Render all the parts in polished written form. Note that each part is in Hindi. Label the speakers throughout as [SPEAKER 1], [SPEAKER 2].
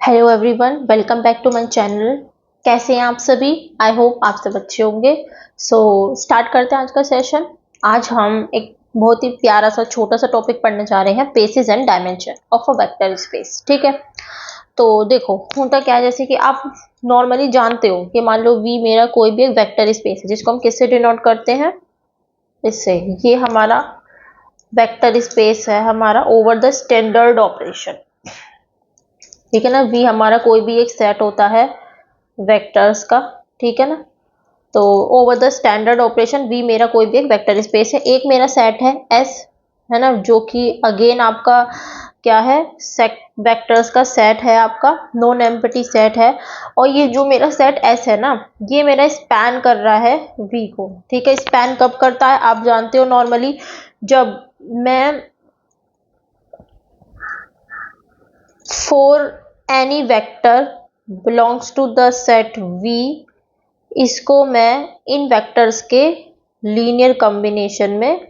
[SPEAKER 1] Hello everyone, welcome back to my channel. कैसे हैं आप सभी? आई होप आप सब अच्छे होंगे। स्टार्ट करते हैं आज का सेशन। आज हम एक बहुत ही प्यारा सा छोटा सा टॉपिक पढ़ने जा रहे हैं, basis and dimension of a vector space. ठीक है, तो देखो होता क्या है, जैसे कि आप नॉर्मली जानते हो कि मान लो वी मेरा कोई भी एक वेक्टर स्पेस है जिसको हम किससे डिनोट करते हैं, इससे। ये हमारा वेक्टर स्पेस है हमारा ओवर द स्टैंडर्ड ऑपरेशन। ठीक है ना, वी हमारा कोई भी एक सेट होता है वेक्टर्स का। ठीक है ना, तो over the standard operation V मेरा कोई भी एक वेक्टर स्पेस है। एक मेरा सेट है एस, है ना, जो कि अगेन आपका क्या है, वेक्टर्स का सेट है, आपका नॉन एम्प्टी सेट है। और ये जो मेरा सेट एस है ना, ये मेरा स्पैन कर रहा है वी को। ठीक है, स्पैन कब करता है आप जानते हो, नॉर्मली जब मैं for any vector belongs to the set V, इसको मैं इन वेक्टर्स के लीनियर कॉम्बिनेशन में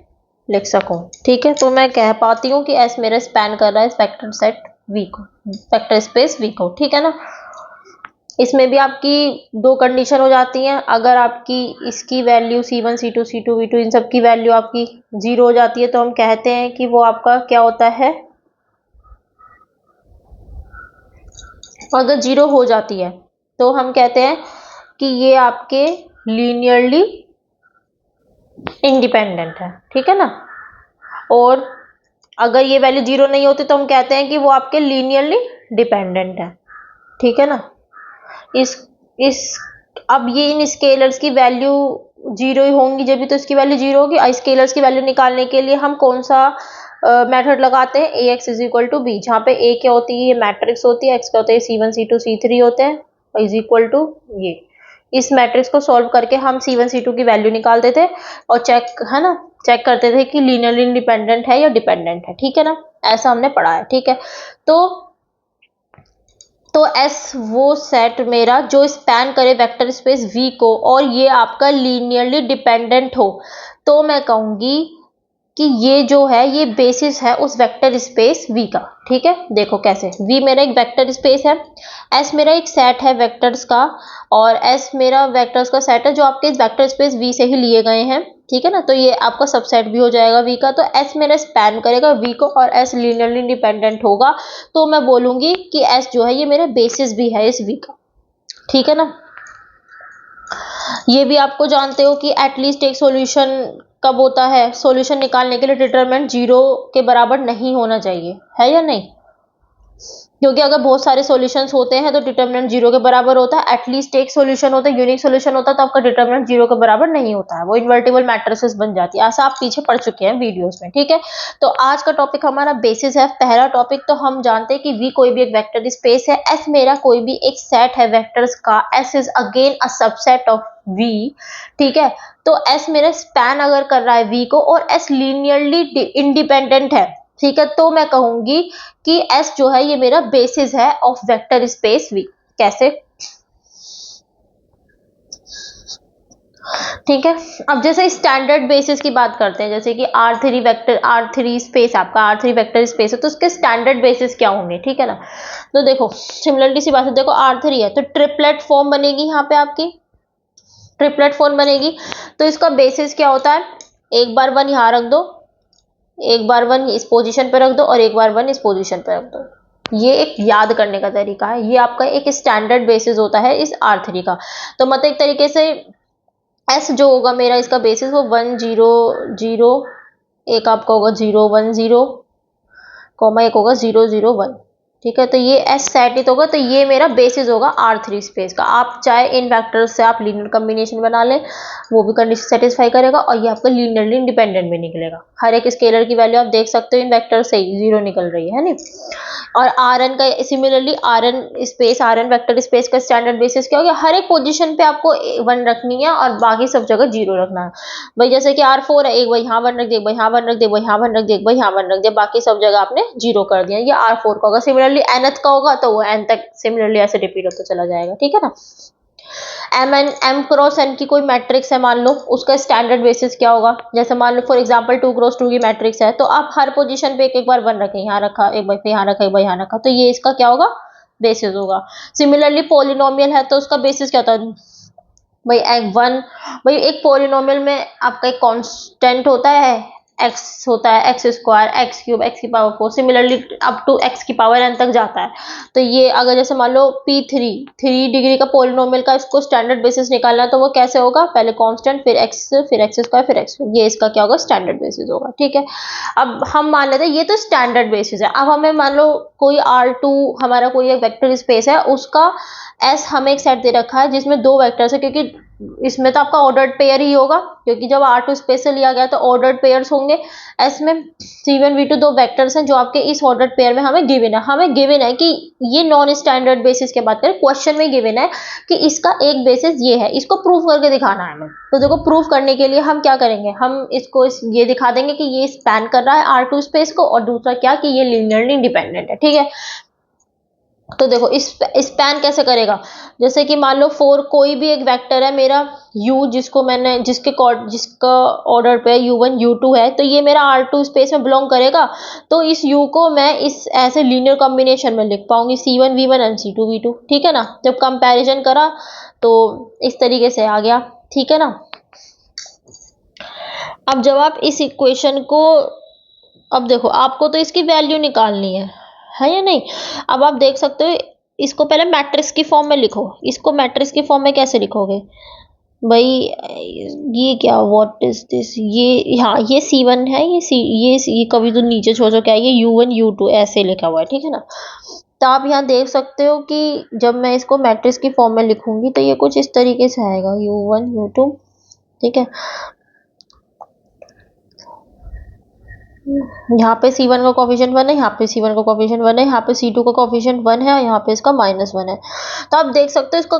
[SPEAKER 1] लिख सकूं। ठीक है, तो मैं कह पाती हूँ कि एस मेरा स्पैन कर रहा है इस वेक्टर सेट वी को, वेक्टर स्पेस वी को। ठीक है ना, इसमें भी आपकी दो कंडीशन हो जाती हैं। अगर आपकी इसकी value C1 C2 C2 V2 इन सब की वैल्यू आपकी 0 हो जाती है तो हम कहते हैं कि वो आपका क्या होता है। अगर 0 हो जाती है तो हम कहते हैं कि ये आपके लीनियरली इंडिपेंडेंट है। ठीक है ना, और अगर ये वैल्यू 0 नहीं होती तो हम कहते हैं कि वो आपके लीनियरली डिपेंडेंट है। ठीक है ना, इस अब ये इन स्केलर्स की वैल्यू 0 ही होंगी जब भी तो इसकी वैल्यू 0 होगी। स्केलर्स की वैल्यू निकालने के लिए हम कौन सा मेथड लगाते हैं, A x is equal to B, जहाँ पे ए क्या होती है, ये मैट्रिक्स होती है, एक्स क्या होता है, C1 C2 C3 होते हैं, इज इक्वल टू ये। इस मैट्रिक्स को सॉल्व करके हम C1 C2 की वैल्यू निकालते थे और चेक, है ना, चेक करते थे कि लीनियरली इंडिपेंडेंट है या डिपेंडेंट है। ठीक है ना, ऐसा हमने पढ़ा है। ठीक है, तो एस वो सेट मेरा जो स्पैन करे वेक्टर स्पेस वी को और ये आपका लीनियरली डिपेंडेंट हो, तो मैं कहूंगी कि ये जो है ये बेसिस है उस वेक्टर स्पेस वी का। ठीक है, देखो कैसे, वी मेरा एक वेक्टर स्पेस है, एस मेरा एक सेट है वेक्टर्स का, और एस मेरा वेक्टर्स का सेट है जो आपके इस वेक्टर स्पेस वी से ही लिए गए हैं। ठीक है ना, तो ये आपका सबसेट भी हो जाएगा वी का। तो एस मेरा स्पैन करेगा वी को और एस लीनियरली इंडिपेंडेंट होगा, तो मैं बोलूंगी कि एस जो है ये मेरा बेसिस भी है इस वी का। ठीक है ना, ये भी आपको जानते हो कि एटलीस्ट एक सॉल्यूशन कब होता है, सॉल्यूशन निकालने के लिए डिटरमिनेंट 0 के बराबर नहीं होना चाहिए, है या नहीं? क्योंकि अगर बहुत सारे सॉल्यूशंस होते हैं तो डिटरमिनेंट 0 के बराबर होता है। एटलीस्ट एक सॉल्यूशन होता है, यूनिक सॉल्यूशन होता है, तो आपका डिटरमिनेंट 0 के बराबर नहीं होता है, वो इन्वर्टिबल मैट्रिसेस बन जाती है। ऐसा आप पीछे पढ़ चुके हैं वीडियोस में। ठीक है, तो आज का टॉपिक हमारा बेसिस है। पहला टॉपिक तो हम जानते हैं कि वी कोई भी एक वेक्टर स्पेस है, एस मेरा कोई भी एक सेट है वेक्टर्स का, S is again a subset of V. ठीक है, तो एस मेरा स्पैन अगर कर रहा है वी को और एस लीनियरली इंडिपेंडेंट है, ठीक है, तो मैं कहूंगी कि एस जो है ये मेरा बेसिस है ऑफ वेक्टर स्पेस वी। कैसे? ठीक है, अब जैसे स्टैंडर्ड बेसिस की बात करते हैं, जैसे कि R3 वेक्टर, R3 स्पेस, आपका R3 वेक्टर स्पेस है तो उसके स्टैंडर्ड बेसिस क्या होंगे? ठीक है ना, तो देखो सिमिलरिटी सी बात है, देखो R3 है तो ट्रिपलेट फॉर्म बनेगी, यहाँ पे आपकी ट्रिपलेट फॉर्म बनेगी। तो इसका बेसिस क्या होता है, एक बार 1 यहाँ रख दो, एक बार 1 इस पोजीशन पे रख दो और एक बार 1 इस पोजीशन पे रख दो। ये एक याद करने का तरीका है, ये आपका एक स्टैंडर्ड बेसिस होता है इस R3 का। तो मतलब एक तरीके से एस जो होगा मेरा इसका बेसिस वो 1 0 0, एक आपका होगा 0 1 0, कॉमा एक होगा 0 0 1। ठीक है, तो ये एस सेट होगा, तो ये मेरा बेसिस होगा R3 स्पेस का। आप चाहे इन वेक्टर्स से आप लीनियर कॉम्बिनेशन बना लें, वो भी कंडीशन सेटिस्फाई करेगा और ये आपका लीनियरली इंडिपेंडेंट भी निकलेगा। हर एक स्केलर की वैल्यू आप देख सकते हो इन वेक्टर से ही 0 निकल रही है नहीं। और Rn का similarly Rn space, Rn vector space का स्टैंडर्ड बेसिस क्या हो गया, हर एक पोजीशन पे आपको 1 रखनी है और बाकी सब जगह 0 रखना है। भाई जैसे कि R4 है, एक बार यहाँ 1 रख दे, एक बार यहाँ 1 रख दे, एक बार यहाँ 1 रख दे, एक बार यहाँ 1 रख दे, बाकी सब जगह आपने 0 कर दिया। ये R4 का होगा। सिमिलरली nth का होगा तो वो n तक सिमिलरली ऐसे रिपीट होता चला जाएगा। ठीक है ना, m क्रॉस n की कोई मैट्रिक्स है मान लो, उसका स्टैंडर्ड बेसिस क्या होगा, जैसे मान लो फॉर एग्जांपल 2 क्रॉस 2 की मैट्रिक्स है, तो आप हर पोजीशन पे एक बार 1 रखें, यहाँ रखा, एक बार यहाँ रखा, एक बार यहाँ रखा, तो ये इसका क्या होगा, बेसिस होगा। सिमिलरली पॉलिनोमियल है तो उसका बेसिस क्या होता है भाई, भाई एक पॉलिनोमियल में आपका एक कांस्टेंट होता है, एक्स होता है, x square, x cube, x की power 4, similarly up to x की पावर एन तक जाता है। तो ये अगर जैसे मान लो थ्री डिग्री का पॉलिनोमियल का इसको स्टैंडर्ड बेसिस निकालना है तो वो कैसे होगा, पहले कांस्टेंट, फिर एक्स स्क्वायर, फिर एक्स, ये इसका क्या होगा, स्टैंडर्ड बेसिस होगा। ठीक है, अब हम मान लेते हैं ये तो स्टैंडर्ड बेसिस है। अब हमें मान लो कोई R2 हमारा कोई एक वेक्टर स्पेस है, उसका एस हमें एक सेट दे रखा है जिसमें दो वेक्टर्स है, क्योंकि इसमें तो आपका ऑर्डर्ड पेयर ही होगा, क्योंकि जब R2 स्पेस से लिया गया तो ऑर्डर्ड पेयर्स होंगे। एस में C1 V2 दो वेक्टर्स हैं जो आपके इस ऑर्डर्ड पेयर में हमें गिवन है कि ये नॉन स्टैंडर्ड बेसिस की बात करें, क्वेश्चन में गिवन है कि इसका एक बेसिस ये है, इसको प्रूव करके दिखाना है हमें। तो देखो प्रूव करने के लिए हम क्या करेंगे, हम इसको ये दिखा देंगे कि ये स्पैन कर रहा है R2 स्पेस को, और दूसरा क्या कि ये लिनियरली इंडिपेंडेंट है। ठीक है, तो देखो इस स्पैन कैसे करेगा, जैसे कि मान लो 4 कोई भी एक वेक्टर है मेरा u, जिसका ऑर्डर पे u1 u2 है, तो ये मेरा R2 स्पेस में बिलोंग करेगा। तो इस u को मैं इस ऐसे लीनियर कॉम्बिनेशन में लिख पाऊंगी C1 V1 and C2 V2। ठीक है ना, जब कंपैरिजन करा तो इस तरीके से आ गया। ठीक है ना, अब जब आप इस इक्वेशन को, अब देखो आपको तो इसकी वैल्यू निकालनी है या नहीं। अब आप देख सकते हो, इसको पहले मैट्रिक्स की फॉर्म में लिखो। इसको मैट्रिक्स की फॉर्म में कैसे लिखोगे भाई, ये क्या, व्हाट इज दिस, ये हाँ ये C1 है, ये कभी तो नीचे छोड़ो क्या है, ये U1 U2 ऐसे लिखा हुआ है। ठीक है ना, तो आप यहाँ देख सकते हो कि जब मैं इसको मैट्रिक्स की फॉर्म में लिखूंगी तो ये कुछ इस तरीके से आएगा, U1 U2। ठीक है, यहाँ पे C1 का कोफिशिएंट 1 है, यहाँ पे C1 का कोफिशिएंट 1 है, यहाँ पे C2 का कोफिशिएंट 1 है, और यहाँ पे इसका -1 है। तो आप देख सकते हो इसको।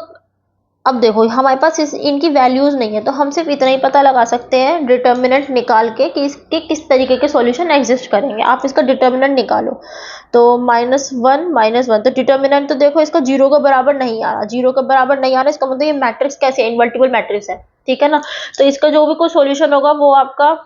[SPEAKER 1] अब देखो हमारे पास इनकी वैल्यूज नहीं है, तो हम सिर्फ इतना ही पता लगा सकते हैं डिटर्मिनेंट निकाल के कि इसके किस तरीके के सॉल्यूशन एग्जिस्ट करेंगे। आप इसका डिटर्मिनेंट निकालो, तो -1 तो डिटर्मिनेंट तो देखो इसका 0 के बराबर नहीं आ रहा, 0 के बराबर नहीं आ रहा, इसका मतलब ये मैट्रिक्स कैसे है, इनवर्टिबल मैट्रिक्स है। ठीक है ना, तो इसका जो भी कोई सॉल्यूशन होगा वो आपका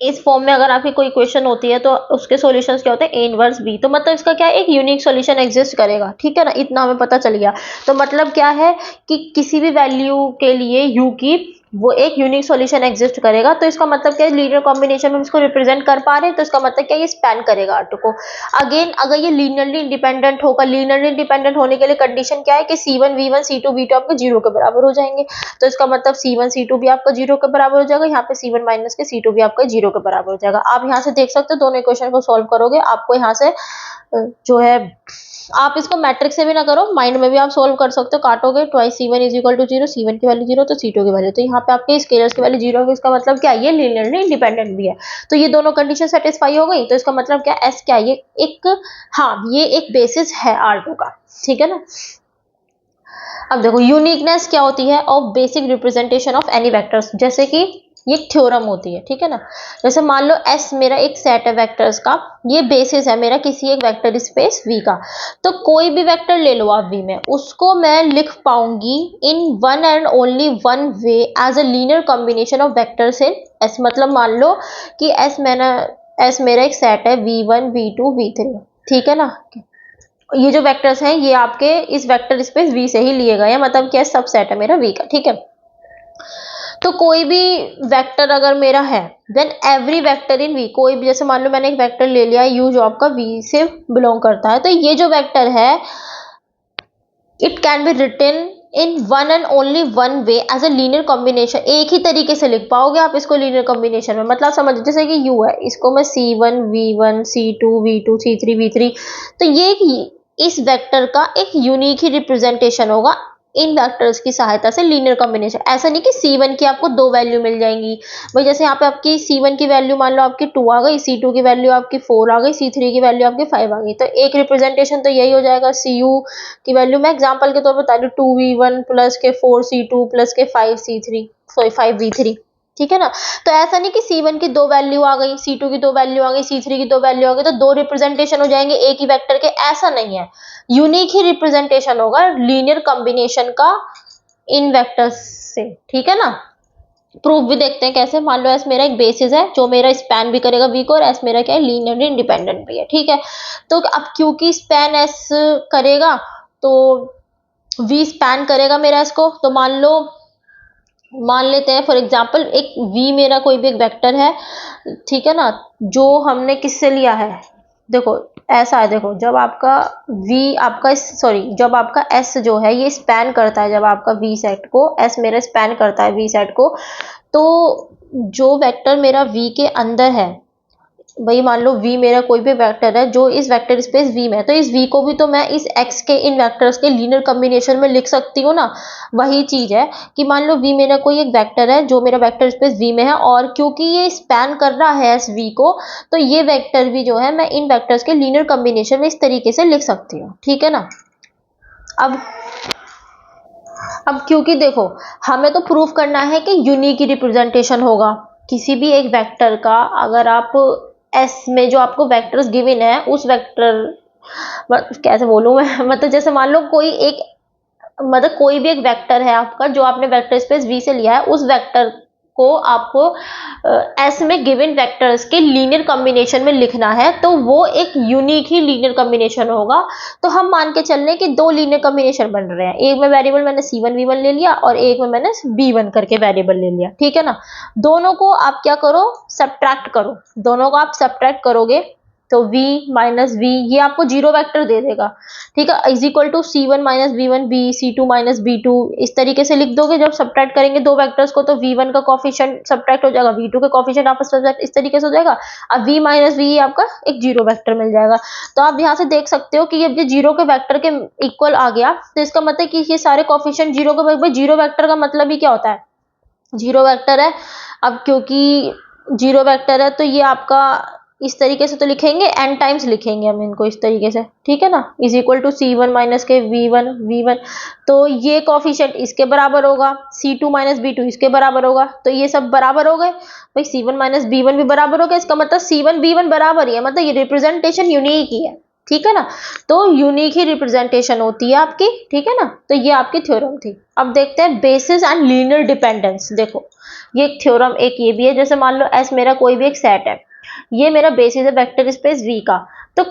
[SPEAKER 1] इस फॉर्म में, अगर आपकी कोई क्वेश्चन होती है तो उसके सॉल्यूशंस क्या होते हैं, ए इनवर्स बी। तो मतलब इसका क्या है, एक यूनिक सॉल्यूशन एग्जिस्ट करेगा। ठीक है ना, इतना हमें पता चल गया। तो मतलब क्या है कि किसी भी वैल्यू के लिए यू की वो एक यूनिक सॉल्यूशन एग्जिस्ट करेगा। तो इसका मतलब क्या है, लीनियर कॉम्बिनेशन में हम इसको रिप्रेजेंट कर पा रहे हैं, तो इसका मतलब क्या है, ये स्पैन करेगा R2 को। अगेन अगर ये लीनियरली इंडिपेंडेंट होगा, लीनियरली इंडिपेंडेंट होने के लिए कंडीशन क्या है कि C1 V1 C2 V2 आपके 0 के बराबर हो जाएंगे। तो इसका मतलब C1 C2 भी आपका 0 के बराबर हो जाएगा, यहाँ पे C1 माइनस के C2 भी आपका 0 के बराबर हो जाएगा। आप यहाँ से देख सकते हो, दोनों इक्वेशन को सॉल्व करोगे आपको यहाँ से जो है, आप इसको मैट्रिक्स से भी ना करो, माइंड में भी आप सोल्व कर सकते हो। काटोगे twice C1 is equal to 0, C1 की वैल्यू 0 तो C2 की वैल्यू, तो यहाँ पे आपके स्केलर्स की वैल्यू 0 होगी। इसका मतलब क्या, ये लीनियरली इंडिपेंडेंट भी है। तो ये दोनों कंडीशन सेटिस्फाई हो गई, तो इसका मतलब क्या, S क्या, ये एक, हाँ ये एक बेसिस है R2 का। ठीक है ना, अब देखो यूनिकनेस क्या होती है of basic representation of any vectors, जैसे कि ये थ्योरम होती है। ठीक है ना, जैसे मान लो S मेरा एक सेट है वेक्टर्स का, ये बेसिस है मेरा किसी एक वेक्टर स्पेस V का। तो कोई भी वेक्टर ले लो आप V में, उसको मैं लिख पाऊंगी in one and only one way as a linear combination of vectors in S। मतलब मान लो कि S मेरा एक सेट है V1 V2 V3। ठीक है ना, ये जो वेक्टर्स हैं ये आपके इस वेक्टर स्पेस V से ही लिए गए हैं, मतलब क्या सब सेट है मेरा V का। ठीक है, तो कोई भी वेक्टर अगर मेरा है, देन एवरी वेक्टर इन V, कोई भी, जैसे मान लो मैंने एक वेक्टर ले लिया U जो आपका V से बिलोंग करता है, तो ये जो वेक्टर है it can be written in one and only one way as a linear combination. एक ही तरीके से लिख पाओगे आप इसको लीनियर कॉम्बिनेशन में। मतलब समझ, जैसे कि U है, इसको मैं C1 V1 C2 V2 C3 V3, तो ये इस वेक्टर का एक यूनिक ही रिप्रेजेंटेशन होगा इन वेक्टर्स की सहायता से, लीनियर कॉम्बिनेशन। ऐसा नहीं कि C1 की आपको 2 वैल्यू मिल जाएंगी भाई, जैसे यहाँ पे आपकी C1 की वैल्यू मान लो आपकी 2 आ गई, C2 की वैल्यू आपकी 4 आ गई, C3 की वैल्यू आपकी 5 आ गई, तो एक रिप्रेजेंटेशन तो यही हो जाएगा। CU की वैल्यू मैं एग्जांपल के तौर पर बता दूं, 2V1 प्लस के 4C2 प्लस के 5V3। ठीक है ना, तो ऐसा नहीं कि C1 की 2 वैल्यू आ गई, C2 की 2 वैल्यू आ गई, C3 की 2 वैल्यू आ गई, तो 2 रिप्रेजेंटेशन हो जाएंगे एक ही वेक्टर के, ऐसा नहीं है। यूनिक ही रिप्रेजेंटेशन होगा लीनियर कॉम्बिनेशन का इन वेक्टर्स से। ठीक है ना, प्रूफ भी देखते हैं कैसे। मान लो एस मेरा एक बेसिस है जो मेरा स्पैन भी करेगा वी को, और एस मेरा क्या है, लीनियरली इंडिपेंडेंट भी है, ठीक है। तो अब क्योंकि स्पैन एस करेगा तो वी स्पैन करेगा मेरा एस को, तो मान लेते हैं फॉर एग्जांपल एक v मेरा कोई भी एक वेक्टर है, ठीक है ना, जो हमने किससे लिया है, देखो ऐसा है, देखो जब आपका v आपका सॉरी जब आपका s जो है ये स्पैन करता है, जब आपका v सेट को s मेरा स्पैन करता है v सेट को, तो जो वेक्टर मेरा v के अंदर है, भाई मान लो v मेरा कोई भी वेक्टर है जो इस वेक्टर स्पेस v में है, तो इस v को भी तो मैं इस x के इन वेक्टर्स के लीनियर कॉम्बिनेशन में लिख सकती हूँ ना। वही चीज है कि मान लो v मेरा कोई एक वेक्टर है जो मेरा वेक्टर स्पेस v में है, और क्योंकि ये स्पैन कर रहा है इस v को, तो ये वेक्टर भी जो है मैं इन वेक्टर्स के लीनियर कॉम्बिनेशन में इस तरीके से लिख सकती हूँ, ठीक है ना। अब क्योंकि देखो हमें तो प्रूफ करना है कि यूनिक रिप्रेजेंटेशन होगा किसी भी एक वेक्टर का। अगर आप एस में जो आपको वेक्टर्स गिवन है उस वेक्टर, कैसे बोलूं मैं मतलब जैसे मान लो कोई एक, मतलब कोई भी एक वेक्टर है आपका जो आपने वेक्टर स्पेस वी से लिया है, उस वेक्टर को आपको एस में गिवन वेक्टर्स के लीनियर कॉम्बिनेशन में लिखना है, तो वो एक यूनिक ही लीनियर कॉम्बिनेशन होगा। तो हम मान के चल रहे हैं कि दो लीनियर कॉम्बिनेशन बन रहे हैं, एक में वेरिएबल मैंने c1 v1 ले लिया और एक में मैंने b1 करके वेरिएबल ले लिया, ठीक है ना। दोनों को आप क्या करो, सब्ट्रैक्ट करो, दोनों को आप सब्ट्रैक्ट करोगे तो v माइनस v ये आपको जीरो वेक्टर दे देगा, ठीक है, is equal to c1 minus b1 b c2 minus b2, इस तरीके से लिख दोगे। जब सब्ट्रैक्ट करेंगे दो वेक्टर्स को तो v1 का कोफिशिएंट सब्ट्रैक्ट हो जाएगा, v2 का कोफिशिएंट आपस में सब्ट्रैक्ट, इस तरीके से हो जाएगा। अब v माइनस v आपका एक जीरो वेक्टर मिल जाएगा। तो आप यहाँ से देख सकते हो कि ये जीरो के वेक्टर के इक्वल आ गया, तो इसका मतलब कि ये सारे कोफिशिएंट जीरो के, जीरो वेक्टर का मतलब ही क्या होता है, जीरो वेक्टर है। अब क्योंकि जीरो वेक्टर है तो ये आपका इस तरीके से तो लिखेंगे, n टाइम्स लिखेंगे हम इनको इस तरीके से, ठीक है ना, is equal to c1 minus के v1 तो ये कोफिशिएंट इसके बराबर होगा, c2 माइनस b2 इसके बराबर होगा, तो ये सब बराबर हो गए भाई, c1 माइनस b1 भी बराबर हो गया, इसका मतलब c1 b1 बराबर ही है, मतलब ये रिप्रेजेंटेशन यूनिक ही है, ठीक है ना। तो यूनिक ही रिप्रेजेंटेशन होती है आपकी, ठीक है ना। तो ये आपकी थ्योरम थी। अब देखते हैं बेसिस एंड लीनियर डिपेंडेंस। देखो ये एक थ्योरम एक ये भी है, जैसे मान लो एस मेरा कोई भी एक सेट है, ये मेरा बेसिस है वेक्टर स्पेस v का, तो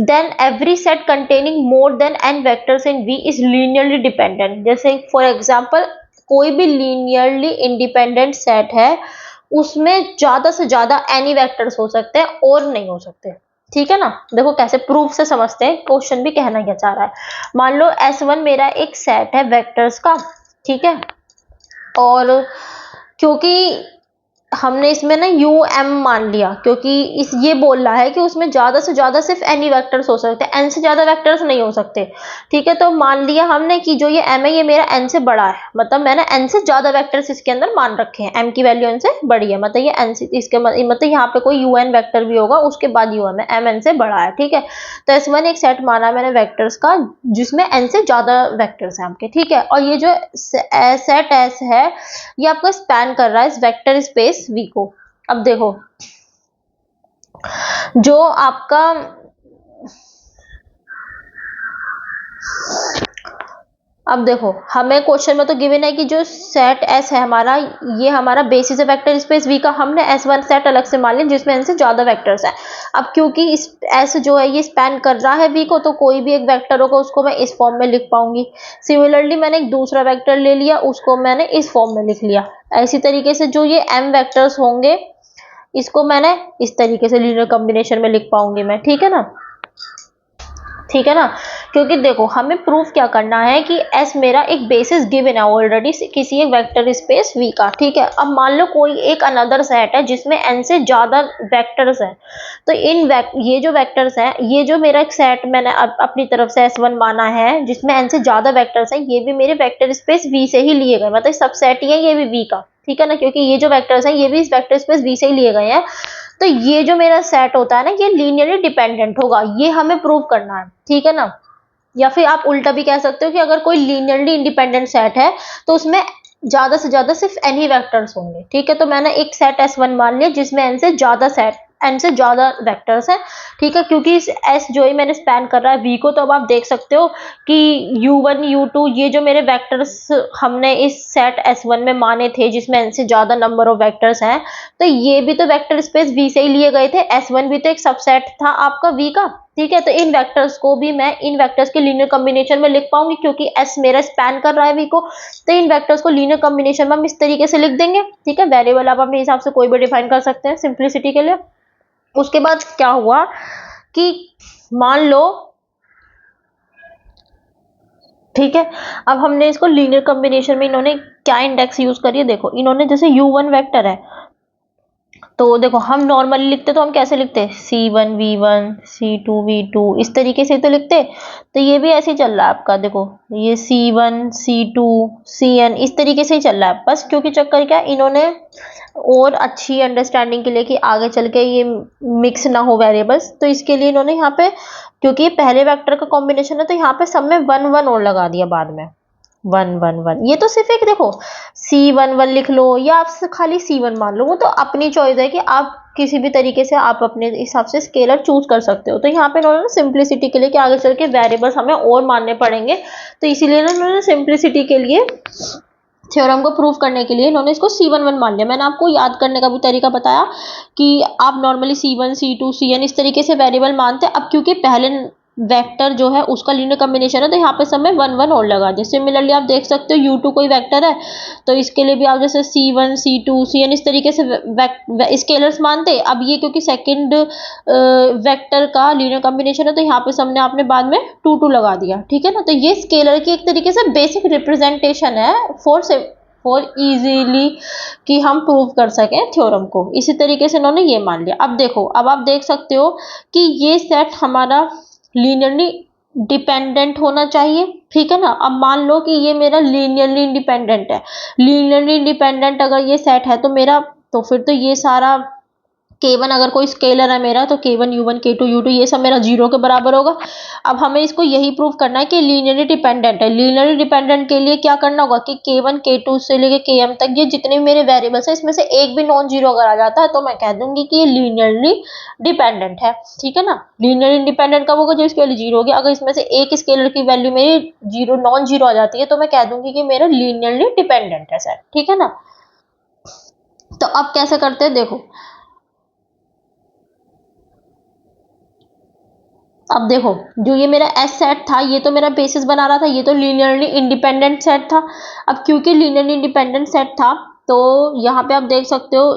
[SPEAKER 1] then every set containing more than n vectors in v is linearly dependent. जैसे फॉर एग्जांपल कोई भी लीनियरली इंडिपेंडेंट सेट है उसमें ज्यादा से ज्यादा एनी वेक्टर्स हो सकते हैं और नहीं हो सकते, ठीक है ना। देखो कैसे प्रूफ से समझते हैं, क्वेश्चन भी कहना क्या चाह रहा है। मान लो S1 मेरा एक सेट है वेक्टर्स का, ठीक है, और क्योंकि हमने इसमें ना यू एम मान लिया, क्योंकि इस ये बोल रहा है कि उसमें ज्यादा से ज्यादा सिर्फ एनी वेक्टर्स हो सकते हैं, एन से ज्यादा वेक्टर्स नहीं हो सकते, ठीक है। तो मान लिया हमने कि जो ये एम है ये मेरा एन से बड़ा है, मतलब मैंने एन से ज्यादा वेक्टर्स इसके अंदर मान रखे हैं, एम की वैल्यू एन से बड़ी है, मतलब ये एन से इसके मतलब यहाँ पे कोई यू एन वैक्टर भी होगा उसके बाद यू एम है, एम एन से बड़ा है, ठीक है। तो S1 एक सेट माना मैंने वेक्टर्स का जिसमें एन से ज्यादा वेक्टर्स हैं आपके, ठीक है। और ये जो सेट एस है ये आपको स्पैन कर रहा है इस वेक्टर स्पेस V को। अब देखो जो आपका अब देखो हमें क्वेश्चन में तो गिवन है कि जो सेट S है हमारा, ये हमारा बेसिस है वेक्टर स्पेस V का, हमने S1 सेट अलग से मान लिया जिसमें n से ज्यादा वेक्टर्स है। अब क्योंकि इस S जो है ये स्पैन कर रहा है V को, तो कोई भी एक वेक्टर होगा उसको मैं इस फॉर्म में लिख पाऊंगी। सिमिलरली मैंने एक दूसरा वेक्टर ले लिया, उसको मैंने इस फॉर्म में लिख लिया। ऐसी तरीके से जो ये m वेक्टर्स होंगे इसको मैंने इस तरीके से लीनियर कॉम्बिनेशन में लिख पाऊंगी मैं, ठीक है ना, ठीक है ना। क्योंकि देखो हमें प्रूफ क्या करना है कि S मेरा एक बेसिस गिवन है ऑलरेडी किसी एक वेक्टर स्पेस V का, ठीक है। अब मान लो कोई एक अनदर सेट है जिसमें n से ज्यादा वेक्टर्स हैं, तो ये जो वेक्टर्स हैं, ये जो मेरा एक सेट मैंने अपनी तरफ से S1 माना है जिसमें n से ज्यादा वेक्टर्स हैं, ये भी मेरे वेक्टर स्पेस V से ही लिए गए, मतलब सबसेट ही है ये भी V का, ठीक है ना, क्योंकि ये जो वेक्टर्स हैं ये भी इस वेक्टर स्पेस V से ही लिए गए हैं। तो ये जो मेरा सेट होता है ना ये लीनियरली डिपेंडेंट होगा, ये हमें प्रूव करना है, ठीक है ना। या फिर आप उल्टा भी कह सकते हो कि अगर कोई लीनियरली इंडिपेंडेंट सेट है तो उसमें ज्यादा से ज्यादा सिर्फ n ही वेक्टर्स होंगे, ठीक है। तो मैंने एक सेट S1 मान लिया जिसमें n से ज्यादा सेट n से ज़्यादा वेक्टर्स हैं, ठीक है, क्योंकि इस s जो ही मैंने स्पैन कर रहा है v को, तो अब आप देख सकते हो कि u1 u2 ये जो मेरे वेक्टर्स हमने इस सेट s1 में माने थे जिसमें n से ज़्यादा नंबर ऑफ वेक्टर्स हैं, तो ये भी तो वेक्टर स्पेस v से ही लिए गए थे, s1 भी तो एक सबसेट था आपका v का, ठीक है। तो इन वेक्टर्स को भी मैं इन वेक्टर्स के लीनियर कॉम्बिनेशन में लिख पाऊंगी क्योंकि s मेरा स्पैन कर रहा है v को, तो इन वेक्टर्स को लीनियर कॉम्बिनेशन में हम इस तरीके से लिख देंगे, ठीक है। वेरिएबल आप अपने हिसाब से कोई भी डिफाइन कर सकते हैं सिंप्लिसिटी के लिए। उसके बाद क्या हुआ कि मान लो, ठीक है, अब हमने इसको लीनियर कॉम्बिनेशन में इन्होंने क्या इंडेक्स यूज करी है, देखो इन्होंने जैसे u1 वेक्टर है, तो देखो हम नॉर्मली लिखते तो हम कैसे लिखते c1 v1 c2 v2 इस तरीके से तो लिखते, तो ये भी ऐसे ही चल रहा है आपका, देखो ये c1 c2 cn इस तरीके से ही चल रहा है, बस क्योंकि चक्कर क्या इन्होंने और अच्छी अंडरस्टैंडिंग के लिए कि आगे चल के ये मिक्स ना हो वेरिएबल्स, तो इसके लिए इन्होंने यहाँ पे, क्योंकि ये पहले वेक्टर का कॉम्बिनेशन है, तो यहाँ पे सब में 1 1 और लगा दिया बाद में, 1 1 1, ये तो सिर्फ एक देखो C11 लिख लो या आप खाली C1 मान लो, वो तो अपनी चॉइस है कि आप किसी भी तरीके से आप अपने हिसाब से स्केलर चूज कर सकते हो। तो यहाँ पे इन्होंने सिंप्लिसिटी के लिए कि आगे चल के वेरिएबल्स हमें और मानने पड़ेंगे, तो इसीलिए इन्होंने सिंप्लिसिटी के लिए थ्योरम को प्रूव करने के लिए इन्होंने इसको C11 मान लिया। मैंने आपको याद करने का भी तरीका बताया कि आप नॉर्मली C1 C2 Cn इस तरीके से वेरिएबल मानते हैं, अब क्योंकि पहले वेक्टर जो है उसका लीनियर कॉम्बिनेशन है, तो यहाँ पे सब में 1 1 और लगा दिया। सिमिलरली आप देख सकते हो u2 कोई वेक्टर है, तो इसके लिए भी आप जैसे C1 C2 Cn इस तरीके से स्केलर्स मानते हैं। अब ये क्योंकि सेकंड वेक्टर का लीनियर कॉम्बिनेशन है, तो यहाँ पे सबने आपने बाद में 2 2 लगा दिया, ठीक है ना। तो ये स्केलर की एक तरीके से बेसिक रिप्रेजेंटेशन है फॉर इजीली कि हम प्रूव कर सकें थ्योरम को। इसी तरीके से इन्होंने ये मान लिया। अब देखो, अब आप देख सकते हो कि ये सेट हमारा लीनियरली डिपेंडेंट होना चाहिए, ठीक है ना। अब मान लो कि ये मेरा लीनियरली इंडिपेंडेंट है, लीनियरली इंडिपेंडेंट अगर ये सेट है तो मेरा, तो फिर तो ये सारा k1 अगर कोई स्केलर है मेरा, तो k1 u1 k2 u2 ये सब मेरा 0 के बराबर होगा। अब हमें इसको यही प्रूव करना है कि लीनियरली डिपेंडेंट है। लीनियरली डिपेंडेंट के लिए क्या करना होगा कि k1 k2 से लेके km तक ये जितने भी मेरे वेरिएबल्स हैं, इसमें से एक भी नॉन जीरो अगर आ जाता है तो मैं कह दूंगी कि ये लीनियरली डिपेंडेंट है, ठीक है ना। लीनियरली इंडिपेंडेंट कब होगा, जब इसकी वैल्यू 0 होगी। अगर इसमें से एक स्केलर की वैल्यू मेरी जीरो नॉन जीरो आ जाती है, तो मैं कह दूंगी कि मेरा लीनियरली डिपेंडेंट है सेट, ठीक है ना। तो अब कैसे करते हैं, देखो अब देखो, जो ये मेरा एस सेट था ये तो मेरा बेसिस बना रहा था, ये तो लीनियरली इंडिपेंडेंट सेट था। अब क्योंकि लीनियरली इंडिपेंडेंट सेट था, तो यहाँ पे आप देख सकते हो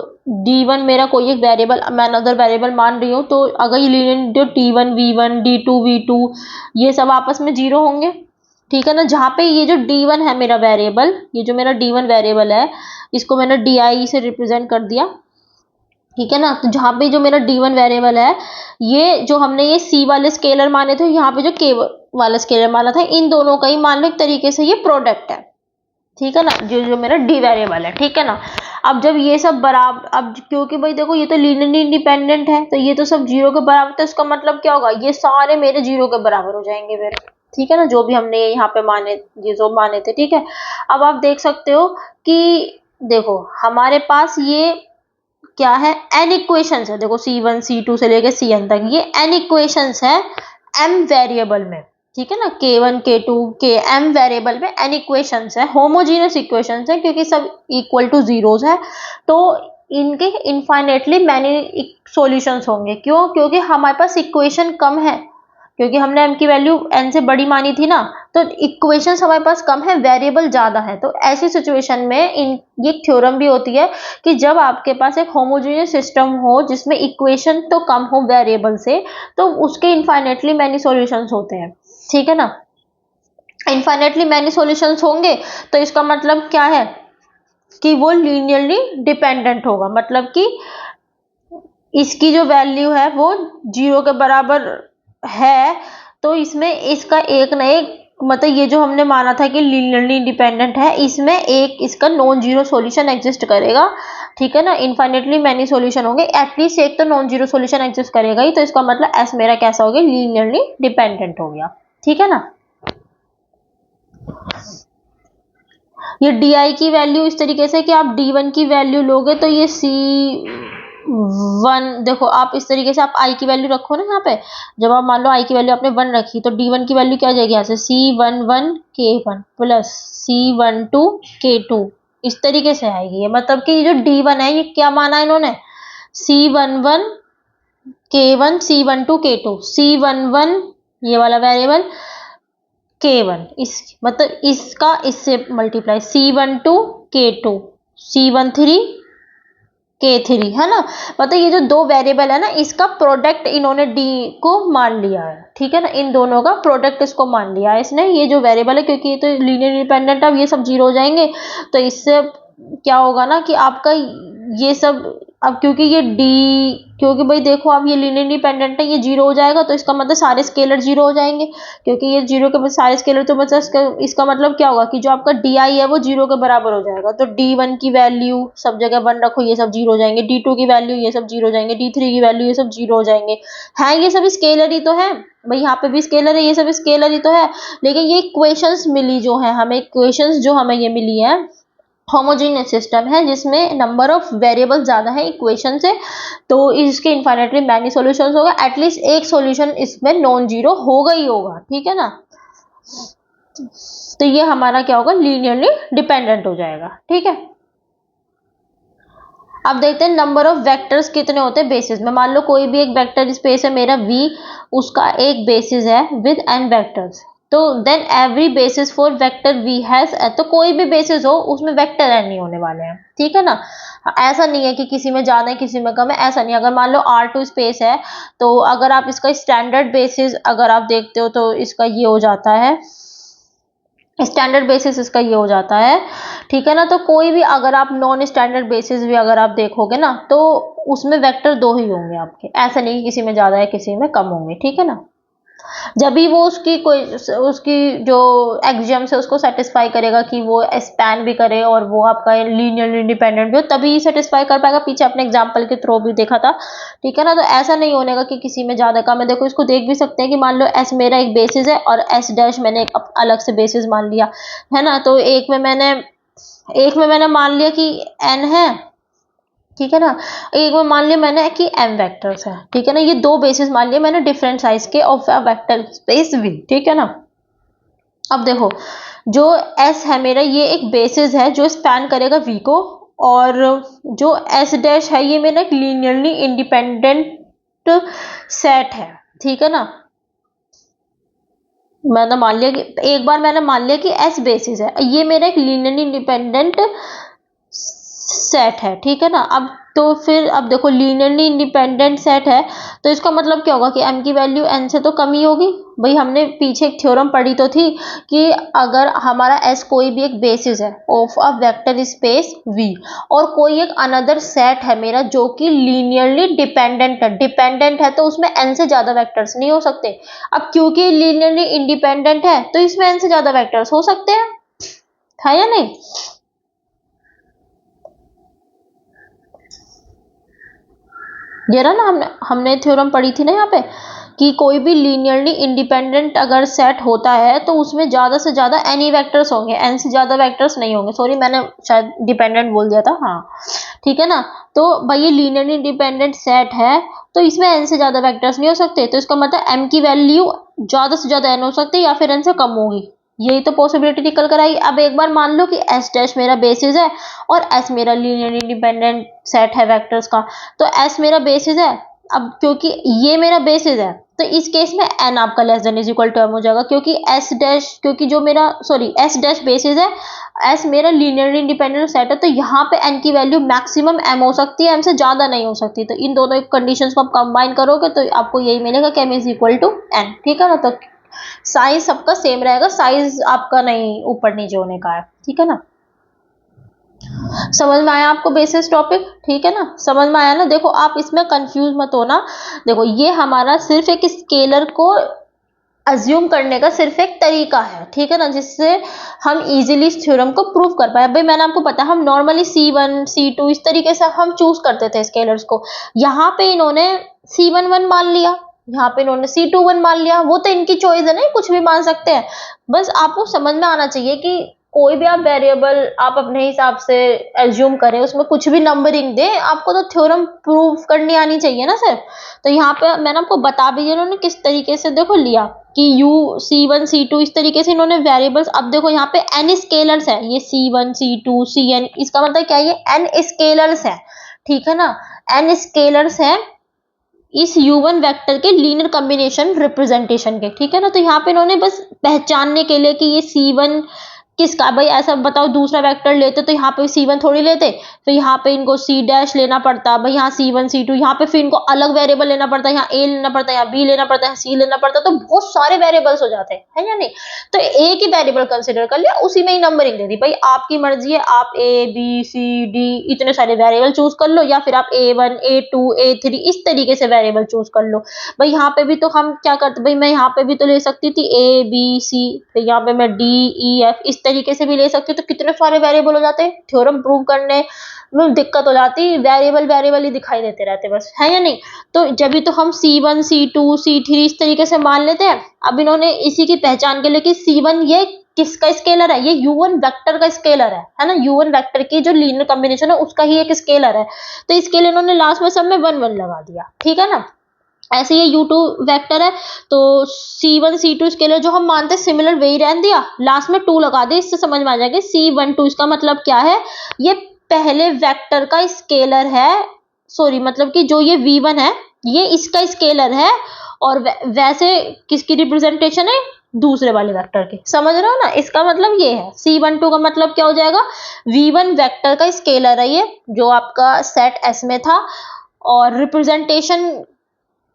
[SPEAKER 1] d1 मेरा कोई एक वेरिएबल, मैं अनदर वेरिएबल मान रही हूँ, तो अगर ये लीनियर जो d1 v1 d2 v2 ये सब आपस में 0 होंगे, ठीक है ना। जहाँ पे ये जो d1 है मेरा वेरिएबल, ये जो मेरा d1 वेरिएबल है, इसको मैंने di से रिप्रेजेंट कर दिया, ठीक है ना। तो जहाँ पे जो मेरा d1 वेरिएबल है, ये जो हमने ये c वाले स्केलर माने थे, यहाँ पे जो k वाला स्केलर माना था, इन दोनों का ही मान लो एक तरीके से ये प्रोडक्ट है, ठीक है ना, जो जो मेरा d वेरिएबल है, ठीक है ना। अब जब ये सब बराबर, अब क्योंकि भाई देखो ये तो लीनियरली इंडिपेंडेंट है, तो ये तो सब 0 के बराबर, तो इसका मतलब क्या होगा, ये सारे मेरे 0 के बराबर हो जाएंगे फिर, ठीक है ना, जो भी हमने यहाँ पे माने, ये जो माने थे, ठीक है। अब आप देख सकते हो कि देखो हमारे पास ये क्या है, n इक्वेशंस है, देखो c1 c2 से लेके cn तक ये n इक्वेशंस है m वेरिएबल में, ठीक है ना। k1 k2 km वेरिएबल में n इक्वेशंस है, होमोजीनियस इक्वेशंस है, क्योंकि सब इक्वल टू जीरोस है, तो इनके इनफाइनेटली मैनी सॉल्यूशंस होंगे। क्यों, क्योंकि हमारे पास इक्वेशन कम है, क्योंकि हमने m की वैल्यू n से बड़ी मानी थी ना, तो इक्वेशंस हमारे पास कम है, वेरिएबल ज्यादा है। तो ऐसी सिचुएशन में ये थ्योरम भी होती है कि जब आपके पास एक होमोजेनियस सिस्टम हो जिसमें इक्वेशन तो कम हो वेरिएबल से, तो उसके इनफाइनेटली मैनी सॉल्यूशंस होते हैं, ठीक है ना। इनफाइनेटली मैनी सॉल्यूशंस होंगे तो इसका मतलब क्या है कि वो लीनियरली डिपेंडेंट होगा, मतलब कि इसकी जो वैल्यू है वो 0 के बराबर है, तो इसमें इसका एक ना एक, मतलब ये जो हमने माना था कि लीनियरली इंडिपेंडेंट है, इसमें एक इसका नॉन जीरो सॉल्यूशन एग्जिस्ट करेगा, ठीक है ना। इनफाइनेटली मैनी सॉल्यूशन होंगे, एटलीस्ट एक तो नॉन जीरो सॉल्यूशन एग्जिस्ट करेगा ही, तो इसका मतलब एस मेरा कैसा हो गया, लीनियरली डिपेंडेंट हो गया, ठीक है ना। ये di की वैल्यू इस तरीके से कि आप d1 की वैल्यू लोगे तो ये c 1 देखो आप इस तरीके से आप आई की वैल्यू रखो ना यहाँ पे। जब आप मान लो आई की वैल्यू आपने 1 रखी तो D1 की वैल्यू क्या आ जाएगी यहाँ से C11 K1 plus C12 K2 इस तरीके से आएगी। ये मतलब कि ये जो D1 है ये क्या माना है इन्होंने C11 K1 C12 K2 C11 ये वाला वेरिएबल K1 इस मतलब इसका इससे multiply C12 K2 C13 K3 है ना। मतलब ये जो दो वेरिएबल है ना इसका प्रोडक्ट इन्होंने D को मान लिया है, ठीक है ना। इन दोनों का प्रोडक्ट इसको मान लिया है इसने। ये जो वेरिएबल है क्योंकि ये तो लीनियर इंडिपेंडेंट है, अब ये सब जीरो हो जाएंगे तो इससे क्या होगा ना कि आपका ये सब अब क्योंकि ये D क्योंकि भाई देखो अब ये लीनियर इंडिपेंडेंट है ये जीरो हो जाएगा तो इसका मतलब सारे स्केलर जीरो हो जाएंगे क्योंकि ये जीरो के सारे स्केलर तो मतलब इसका मतलब क्या होगा कि जो आपका DI है वो जीरो के बराबर हो जाएगा। तो D1 की वैल्यू सब जगह 1 रखो ये सब जीरो हो जाएंगे, D2 की वैल्यू ये सब जीरो हो जाएंगे, D3 की वैल्यू ये सब जीरो हो जाएंगे। है ये सब स्केलर ही तो है भाई, यहाँ पे भी स्केलर है ये सब स्केलर ही तो है। लेकिन ये इक्वेशंस मिली जो है हमें, इक्वेशंस जो हमें ये मिली है होमोजीनियस सिस्टम है जिसमें नंबर ऑफ वेरिएबल ज्यादा है इक्वेशन से, तो इसके इनफाइनाइटली मैनी सॉल्यूशंस होगा। एटलीस्ट एक सॉल्यूशन इसमें नॉन जीरो होगा ही होगा, ठीक है ना। तो ये हमारा क्या होगा लीनियरली डिपेंडेंट हो जाएगा, ठीक है। अब देखते हैं नंबर ऑफ वेक्टर्स कितने होते हैं बेसिस में। मान लो कोई भी एक वेक्टर स्पेस है मेरा V, उसका एक बेसिस है विद n वेक्टर्स, तो then every basis for vector V has, तो कोई भी बेसिस हो उसमें वेक्टर n नहीं होने वाले हैं, ठीक है ना। ऐसा नहीं है कि किसी में ज्यादा है किसी में कम है, ऐसा नहीं। अगर मान लो R2 स्पेस है तो अगर आप इसका स्टैंडर्ड बेसिस अगर आप देखते हो तो इसका ये हो जाता है, स्टैंडर्ड बेसिस इसका ये हो जाता है, ठीक है ना। तो कोई भी अगर आप नॉन स्टैंडर्ड बेसिस भी अगर आप देखोगे ना तो उसमें वेक्टर दो ही होंगे आपके, ऐसा नहीं कि किसी में ज्यादा है किसी में कम होंगे, ठीक है ना। जब भी वो उसकी जो एक्सियम्स है उसको सेटिस्फाई करेगा कि वो स्पैन भी करे और वो आपका लीनियर इंडिपेंडेंट भी हो तभी सेटिस्फाई कर पाएगा। पीछे अपने एग्जांपल के थ्रू भी देखा था, ठीक है ना। तो ऐसा नहीं होने का कि किसी में ज्यादा कम है। देखो इसको देख भी सकते हैं कि मान लो एस मेरा एक बेसिस है और एस डैश मैंने एक अलग से बेसिस मान लिया है ना। तो एक में मैंने मान लिया कि एन है, ठीक है ना। एक बार मान लिया मैंने कि m वेक्टर्स है, ठीक है ना। ये दो बेसिस मान लिए मैंने डिफरेंट साइज के ऑफ वेक्टर स्पेस V, ठीक है ना। अब देखो जो S है मेरा ये एक बेसिस है जो स्पैन करेगा V को, और जो S डैश है ये मेरा एक लीनियरली इंडिपेंडेंट सेट है, ठीक है ना। मैंने मान लिया कि एक बार मैंने मान लिया कि S बेसिस है, ये मेरा एक लीनियरली इंडिपेंडेंट सेट है, ठीक है ना। अब तो फिर अब देखो लीनियरली इंडिपेंडेंट सेट है तो इसका मतलब क्या होगा कि m की वैल्यू n से तो कम ही होगी। भाई हमने पीछे एक थ्योरम पढ़ी तो थी कि अगर हमारा s कोई भी एक बेसिस है of a vector space V और कोई एक अनदर सेट है मेरा जो कि लीनियरली डिपेंडेंट है तो उसमें n से ज्यादा वेक्टर्स नहीं हो सकते। अब क्योंकि लीनियरली इंडिपेंडेंट है तो इसमें n से ज्यादा वेक्टर्स हो सकते हैं, था या नहीं। ये रहा ना हमने थ्योरम पढ़ी थी ना यहाँ पे कि कोई भी लीनियरली इंडिपेंडेंट अगर सेट होता है तो उसमें ज्यादा से ज्यादा एनी वेक्टर्स होंगे, एन से ज्यादा वेक्टर्स नहीं होंगे। सॉरी मैंने शायद डिपेंडेंट बोल दिया था, हाँ ठीक है ना। तो भाई ये लीनियरली इंडिपेंडेंट सेट है तो इसमें एन से ज्यादा वेक्टर्स नहीं हो सकते, तो इसका मतलब एम की वैल्यू ज्यादा से ज्यादा एन हो सकती है या फिर एन से कम होगी, यही तो पॉसिबिलिटी निकल कर आई। अब एक बार मान लो कि एस डैश मेरा बेसिस है और एस मेरा लीनियर इंडिपेंडेंट सेट है वेक्टर्स का, तो एस मेरा बेसिस है। अब क्योंकि ये मेरा बेसिस है तो इस केस में एन आपका less than is equal to M हो जाएगा, क्योंकि एस डैश क्योंकि जो मेरा एस डैश बेसिस है, एस मेरा लीनियर इंडिपेंडेंट सेट है, तो यहाँ पे एन की वैल्यू मैक्सिमम एम हो सकती है, एम से ज्यादा नहीं हो सकती। तो इन दोनों कंडीशंस को आप कंबाइन करोगे तो आपको यही मिलेगा कि M is equal to N, ठीक है ना। तो साइज सबका सेम रहेगा, साइज आपका नहीं ऊपर नीचे होने का है, ठीक है ना। समझ में आया आपको बेसिस टॉपिक, ठीक है ना, समझ में आया ना। देखो आप इसमें कंफ्यूज मत होना। देखो ये हमारा सिर्फ एक स्केलर को अज्यूम करने का सिर्फ एक तरीका है, ठीक है ना, जिससे हम इजीली इस थ्योरम को प्रूव कर पाए। भाई मैंने आपको पता हम नॉर्मली C1 C2 इस तरीके से हम चूज करते थे स्केलर्स को, यहाँ पे इन्होंने C11 मान लिया, यहाँ पे इन्होंने C21 मान लिया। वो तो इनकी चॉइस है ना, कुछ भी मान सकते हैं। बस आपको समझ में आना चाहिए कि कोई भी आप वेरिएबल आप अपने हिसाब से एज्यूम करें, उसमें कुछ भी नंबरिंग दे, आपको तो थ्योरम प्रूव करनी आनी चाहिए ना सर। तो यहाँ पे मैंने आपको बता भी दिया इन्होंने किस तरीके से देखो लिया कि u c1 c2 इस तरीके से इन्होंने वेरिएबल्स। अब देखो यहाँ पे n स्केलर्स है, ये c1 c2 cn, इसका मतलब क्या है, ये n स्केलर्स है, ठीक है ना, n स्केलर्स है इस u1 वेक्टर के लीनियर कॉम्बिनेशन रिप्रेजेंटेशन के, ठीक है ना। तो यहाँ पे इन्होंने बस पहचानने के लिए कि ये c1 किसका, भाई ऐसा बताओ दूसरा वेक्टर लेते तो यहाँ पे c1 थोड़ी लेते, फिर यहाँ पे इनको c डैश लेना पड़ता, भाई यहाँ c1 c2, यहाँ पे फिर इनको अलग वेरिएबल लेना पड़ता है, यहाँ a लेना पड़ता है, यहाँ b लेना पड़ता है, c लेना पड़ता है, तो बहुत सारे वेरिएबल्स हो जाते हैं, है या नहीं। तो एक ही वेरिएबल कंसिडर कर लिया, उसी में ही नंबरिंग दे दी, भाई आपकी मर्जी है, आप a b c d इतने सारे वेरिएबल चूज कर लो, या फिर आप a1 a2 a3 इस तरीके से वेरिएबल चूज कर लो। भाई यहाँ पे भी तो हम क्या करते, भाई मैं यहाँ पे भी तो ले सकती थी a b c, फिर यहाँ पे मैं d e f इस तरीके से भी ले सकती हूँ, तो कितने सारे वेरिएबल हो जाते, थ्योरम प्रूव करने में दिक्कत हो जाती, वेरिएबल वेरिएबल ही दिखाई देते रहते बस, है या नहीं। तो जब भी तो हम c1 c2 c3 इस तरीके से मान लेते हैं। अब इन्होंने इसी की पहचान के लिए कि c1 ये किसका स्केलर है, ये u1 वेक्टर का स्केलर है ना, u1 वेक्टर की जो लीनियर कॉम्बिनेशन है उसका ही एक स्केलर है, तो इसके लिए इन्होंने लास्ट में सब में 1 1 लगा दिया, ठीक है ना। ऐसे ये u2 वेक्टर है, तो c1 c2 स्केलर जो हम मानते हैं सिमिलर वही रहने दिया, लास्ट में 2 लगा दिया, इससे समझ में आ जाएगा c12 इसका मतलब क्या है, ये पहले वेक्टर का स्केलर है, सॉरी मतलब कि जो ये v1 है ये इसका स्केलर है, और वैसे किसकी रिप्रेजेंटेशन है, दूसरे वाले वेक्टर की, समझ रहे हो ना। इसका मतलब ये है c12 का मतलब क्या हो जाएगा, v1 वेक्टर का स्केलर है ये, जो आपका सेट s में था, और रिप्रेजेंटेशन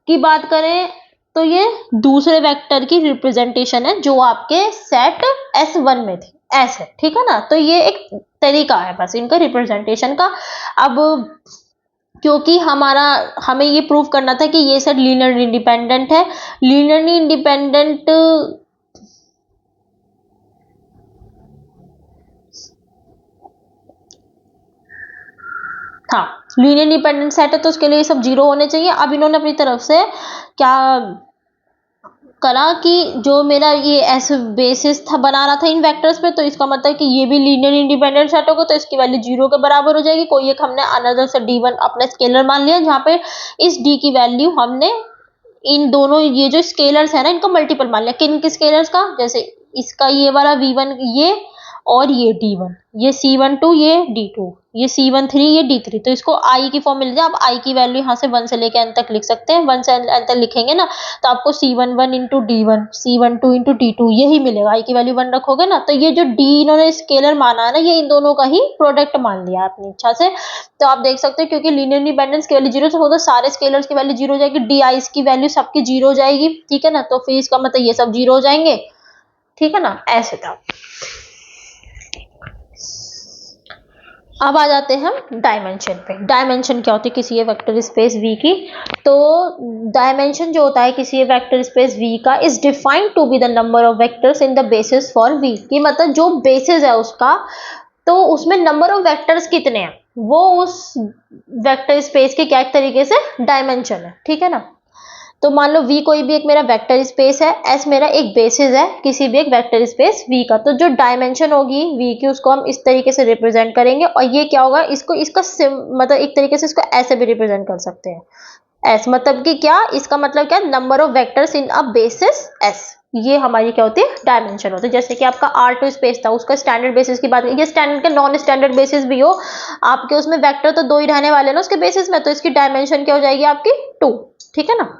[SPEAKER 1] की बात करें तो ये दूसरे वेक्टर की रिप्रेजेंटेशन है जो आपके सेट S1 में थी, S है, ठीक है ना। तो ये एक तरीका है बस इनका रिप्रेजेंटेशन का। अब क्योंकि हमें ये प्रूव करना था कि ये सेट लीनियरली इंडिपेंडेंट है, लीनियरली इंडिपेंडेंट हाँ लीनियर इंडिपेंडेंट सेट है, तो उसके लिए सब 0 होने चाहिए। अब इन्होंने अपनी तरफ से क्या करा कि जो मेरा ये ऐसे बेसिस था बना रहा था इन वेक्टर्स पे, तो इसका मतलब कि ये भी लीनियर इंडिपेंडेंट सेट होगा, तो इसकी वैल्यू 0 के बराबर हो जाएगी। कोई एक हमने अनदर से d1 अपना स्केलर मान लिया, जहाँ पे इस d की वैल्यू हमने इन दोनों ये जो स्केलर्स है ना इनका मल्टीपल मान लिया। किन के स्केलर्स का, जैसे इसका ये वाला v1 ये, और ये d1, ये c12 ये d2, ये c13 ये d3, तो इसको i की फॉर्म मिल जाए। आप i की वैल्यू यहाँ से 1 से लेकर n तक लिख सकते हैं, 1 से n तक लिखेंगे ना तो आपको c11 into d1 c12 into d2 यही मिलेगा, i की वैल्यू 1 रखोगे ना, तो ये जो d इन्होंने स्केलर माना है ना, ये इन दोनों का ही प्रोडक्ट मान लिया अपनी इच्छा से। तो आप देख सकते हो क्योंकि लीनियर इंडिपेंडेंस की वैल्यू 0 से होगा, सारे स्केलर्स की वैल्यू 0 हो जाएगी, डी आई की वैल्यू सबकी 0 हो जाएगी, ठीक है ना। तो फिर इसका मतलब ये सब 0 हो जाएंगे, ठीक है ना, ऐसे था। अब आ जाते हैं हम डायमेंशन पे। डायमेंशन क्या होती है किसी वेक्टर स्पेस V की, तो डायमेंशन जो होता है किसी वेक्टर स्पेस V का is defined to be the number of vectors in the basis for V, कि मतलब जो बेसिस है उसका, तो उसमें नंबर ऑफ वेक्टर्स कितने हैं वो उस वेक्टर स्पेस के क्या एक तरीके से डायमेंशन है, ठीक है ना। तो मान लो V कोई भी एक मेरा वेक्टर स्पेस है, S मेरा एक बेसिस है किसी भी एक वेक्टर स्पेस V का, तो जो डायमेंशन होगी V की उसको हम इस तरीके से रिप्रेजेंट करेंगे, और ये क्या होगा, इसको इसका मतलब एक तरीके से इसको ऐसे भी रिप्रेजेंट कर सकते हैं, S मतलब कि क्या, इसका मतलब क्या, number of vectors in a basis S, ये हमारी क्या होती है डायमेंशन होती है। जैसे कि आपका R2 स्पेस था, उसका स्टैंडर्ड बेसिस की बात, ये स्टैंडर्ड के नॉन स्टैंडर्ड बेसिस भी हो आपके, उसमें वेक्टर तो 2 ही रहने वाले ना उसके बेसिस में, तो इसकी डायमेंशन क्या हो जाएगी आपकी 2, ठीक है ना।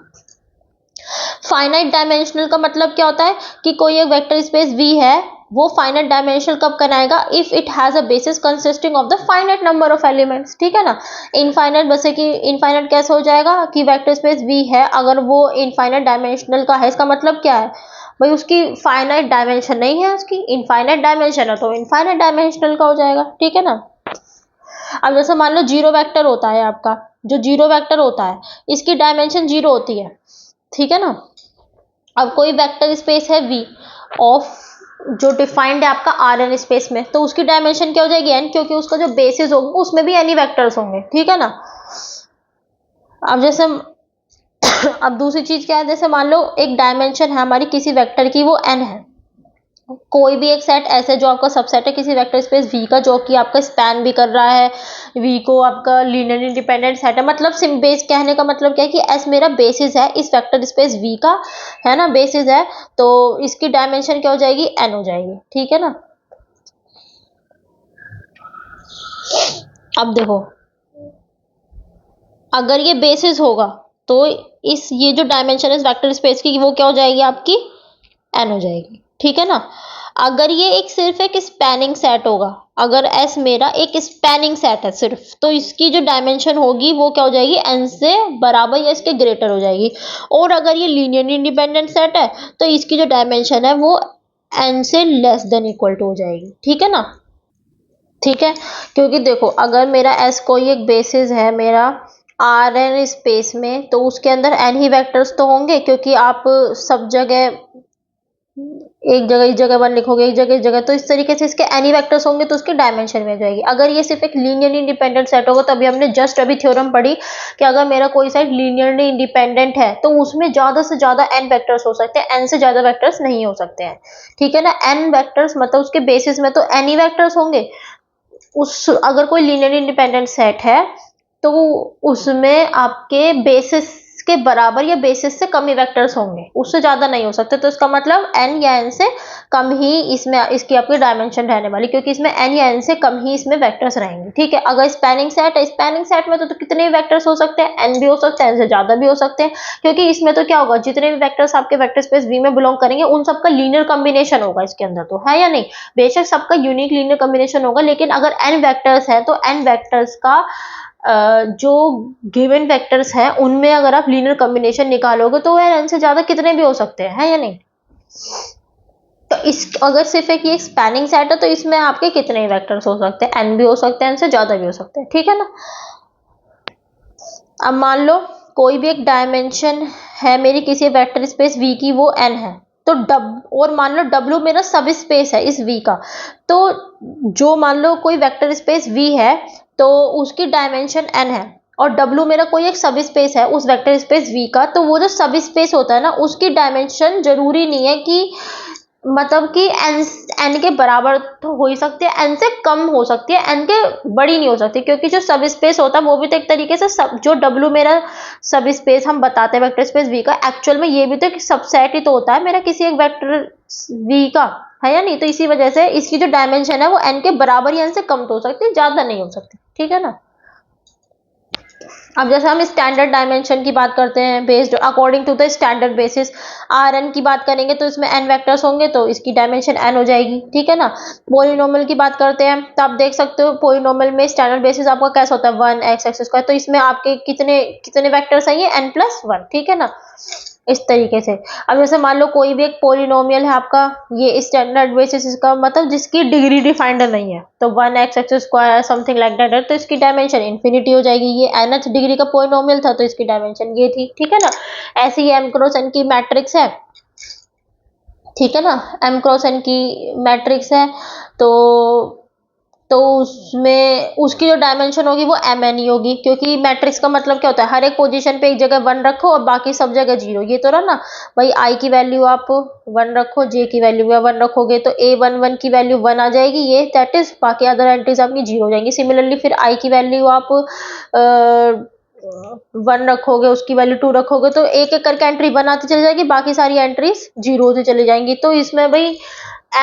[SPEAKER 1] फाइनाइट डायमेंशनल का मतलब क्या होता है कि कोई एक वेक्टर स्पेस V है, वो फाइनाइट डायमेंशनल कब कराएगा, if it has a basis consisting of the finite number of elements, ठीक है ना। इनफाइनाइट वैसे कि इनफाइनाइट कैसे हो जाएगा कि वेक्टर स्पेस V है अगर वो इनफाइनाइट डायमेंशनल का है, इसका मतलब क्या है भाई उसकी फाइनाइट डायमेंशन नहीं है, उसकी इनफाइनाइट डायमेंशन है, तो इनफाइनाइट डायमेंशनल का हो जाएगा, ठीक है ना। अब जैसे मान लो 0 वेक्टर होता है आपका, जो 0 वेक्टर होता है इसकी डायमेंशन 0 होती है, ठीक है ना। अब कोई वेक्टर स्पेस है V ऑफ जो डिफाइंड है आपका Rn स्पेस में, तो उसकी डायमेंशन क्या हो जाएगी n, क्योंकि उसका जो बेसिस होगा उसमें भी एनी वेक्टर्स होंगे, ठीक है ना। अब जैसे अब दूसरी चीज क्या है, जैसे मान लो एक डायमेंशन है हमारी किसी वेक्टर की वो n है, कोई भी एक सेट ऐसे जो आपका सबसेट है किसी वेक्टर स्पेस वी का, जो कि आपका स्पैन भी कर रहा है वी को, आपका लीनियर इंडिपेंडेंट सेट है। मतलब सिम बेस कहने का मतलब क्या है कि एस मेरा बेसिस है इस वेक्टर स्पेस वी का, है ना, बेसिस है, तो इसकी डायमेंशन क्या हो जाएगी, एन हो जाएगी, ठीक है ना। अब देखो, अगर ये बेसिस होगा तो इस ये जो डायमेंशन है इस वेक्टर स्पेस की वो क्या हो जाएगी आपकी, एन हो जाएगी, ठीक है ना। अगर ये एक सिर्फ एक स्पैनिंग सेट होगा, अगर एस मेरा एक स्पैनिंग सेट है सिर्फ, तो इसकी जो डायमेंशन होगी वो क्या हो जाएगी, एन से बराबर या इसके ग्रेटर हो जाएगी। और अगर ये लीनियरली इंडिपेंडेंट सेट है तो इसकी जो डायमेंशन है वो एन से लेस देन इक्वल टू हो जाएगी, ठीक है ना। ठीक है, क्योंकि देखो अगर मेरा एस कोई एक बेसिस है मेरा आर एन स्पेस में, तो उसके अंदर एन ही वेक्टर्स तो होंगे, क्योंकि आप सब जगह एक जगह इस जगह वन लिखोगे, एक जगह इस जगह, तो इस तरीके से इसके एनी वेक्टर्स होंगे तो उसकी डायमेंशन में जाएगी। अगर ये सिर्फ एक लीनियरली इंडिपेंडेंट सेट होगा, तो अभी हमने जस्ट अभी थ्योरम पढ़ी कि अगर मेरा कोई सेट लीनियरली इंडिपेंडेंट है तो उसमें ज्यादा से ज्यादा एन वेक्टर्स हो सकते हैं, एन से ज्यादा वेक्टर्स नहीं हो सकते हैं, ठीक है ना। एन वेक्टर्स मतलब उसके बेसिस में तो एनी वेक्टर्स होंगे। उस अगर कोई लीनियरली इंडिपेंडेंट सेट है तो उसमें आपके बेसिस के बराबर या बेसिस से कम ही वेक्टर्स होंगे, उससे ज्यादा नहीं हो सकते। तो इसका मतलब एन या एन से कम ही इसमें इसकी आपकी डायमेंशन रहने वाली, क्योंकि इसमें एन या एन से कम ही इसमें वेक्टर्स रहेंगे, ठीक है। अगर स्पैनिंग सेट है, स्पैनिंग सेट में तो कितने भी वेक्टर्स हो सकते हैं, एन भी हो सकते हैं, एन से ज्यादा भी हो सकते हैं, क्योंकि इसमें तो क्या होगा, जितने भी वेक्टर्स आपके वेक्टर स्पेस वी में बिलोंग करेंगे उन सबका लीनियर कॉम्बिनेशन होगा इसके अंदर, तो है या नहीं। बेशक सबका यूनिक लीनियर कॉम्बिनेशन होगा, लेकिन अगर एन वेक्टर्स है तो एन वेक्टर्स का जो गिवन वेक्टर्स हैं उनमें अगर आप लीनियर कॉम्बिनेशन निकालोगे तो वह एन से ज्यादा कितने भी हो सकते हैं, है या नहीं। तो इस अगर सिर्फ एक ये स्पैनिंग सेट है तो इसमें आपके कितने वेक्टर्स हो सकते हैं, एन भी हो सकते हैं, एन से ज्यादा भी हो सकते हैं, ठीक है ना। अब मान लो कोई भी एक डायमेंशन है मेरी किसी वेक्टर स्पेस वी की, वो एन है, तो और मान लो डब्ल्यू मेरा सब स्पेस है इस वी का, तो जो मान लो कोई वेक्टर स्पेस वी है तो उसकी डायमेंशन एन है, और डब्ल्यू मेरा कोई एक सब स्पेस है उस वेक्टर स्पेस वी का, तो वो जो सब स्पेस होता है ना उसकी डायमेंशन जरूरी नहीं है कि मतलब कि एन एन के बराबर तो हो ही सकती है, एन से कम हो सकती है, एन के बड़ी नहीं हो सकती, क्योंकि जो सब स्पेस होता है वो भी तो एक तरीके से सब, जो डब्ल्यू मेरा सब स्पेस हम बताते हैं वेक्टर स्पेस वी का, एक्चुअल में ये भी तो एक सबसेट ही तो होता है मेरा किसी एक वेक्टर वी का, है या नहीं। तो इसी वजह से इसकी जो डायमेंशन है वो एन के बराबर या एन से कम तो हो सकती है, ज्यादा नहीं हो सकती, ठीक है ना। अब जैसे हम स्टैंडर्ड डायमेंशन की बात करते हैं, based according to the standard basis R N की बात करेंगे तो इसमें एन वेक्टर्स होंगे तो इसकी डायमेंशन एन हो जाएगी, ठीक है ना। पोलिनोमियल की बात करते हैं तो आप देख सकते हो पोलिनोमियल में स्टैंडर्ड बेसिस आपका कैसा होता है, 1 x² तो इसमें आपके कितने कितने वेक्टर्स आएंगे, n+1, ठीक है ना। इस तरीके से अब जैसे मान लो कोई भी एक पोलिनोमियल है आपका, ये स्टैंडर्ड बेसिस इसका मतलब जिसकी डिग्री डिफाइंड नहीं है, तो 1 x² समथिंग लाइक दैट है, तो इसकी डायमेंशन इन्फिनिटी हो जाएगी। ये nth डिग्री का पोलिनोमियल था तो इसकी डायमेंशन ये थी, ठीक है ना। ऐसे ही m×n की मैट्रिक्स है, ठीक है ना, m×n की मैट्रिक्स है, तो उसमें उसकी जो डायमेंशन होगी वो एम एन ही होगी, क्योंकि मैट्रिक्स का मतलब क्या होता है, हर एक पोजीशन पे एक जगह 1 रखो और बाकी सब जगह 0, ये तो रहा ना भाई। आई की वैल्यू आप 1 रखो, जे की वैल्यू 1 रखोगे तो A11 की वैल्यू 1 आ जाएगी, ये दैट इज, बाकी अदर एंट्रीज आपकी 0 हो जाएंगी। सिमिलरली फिर आई की वैल्यू आप 1 रखोगे, उसकी वैल्यू 2 रखोगे, तो एक एक करके एंट्री 1 आती चली जाएगी, बाकी सारी एंट्रीज 0 होती चली जाएंगी। तो इसमें भाई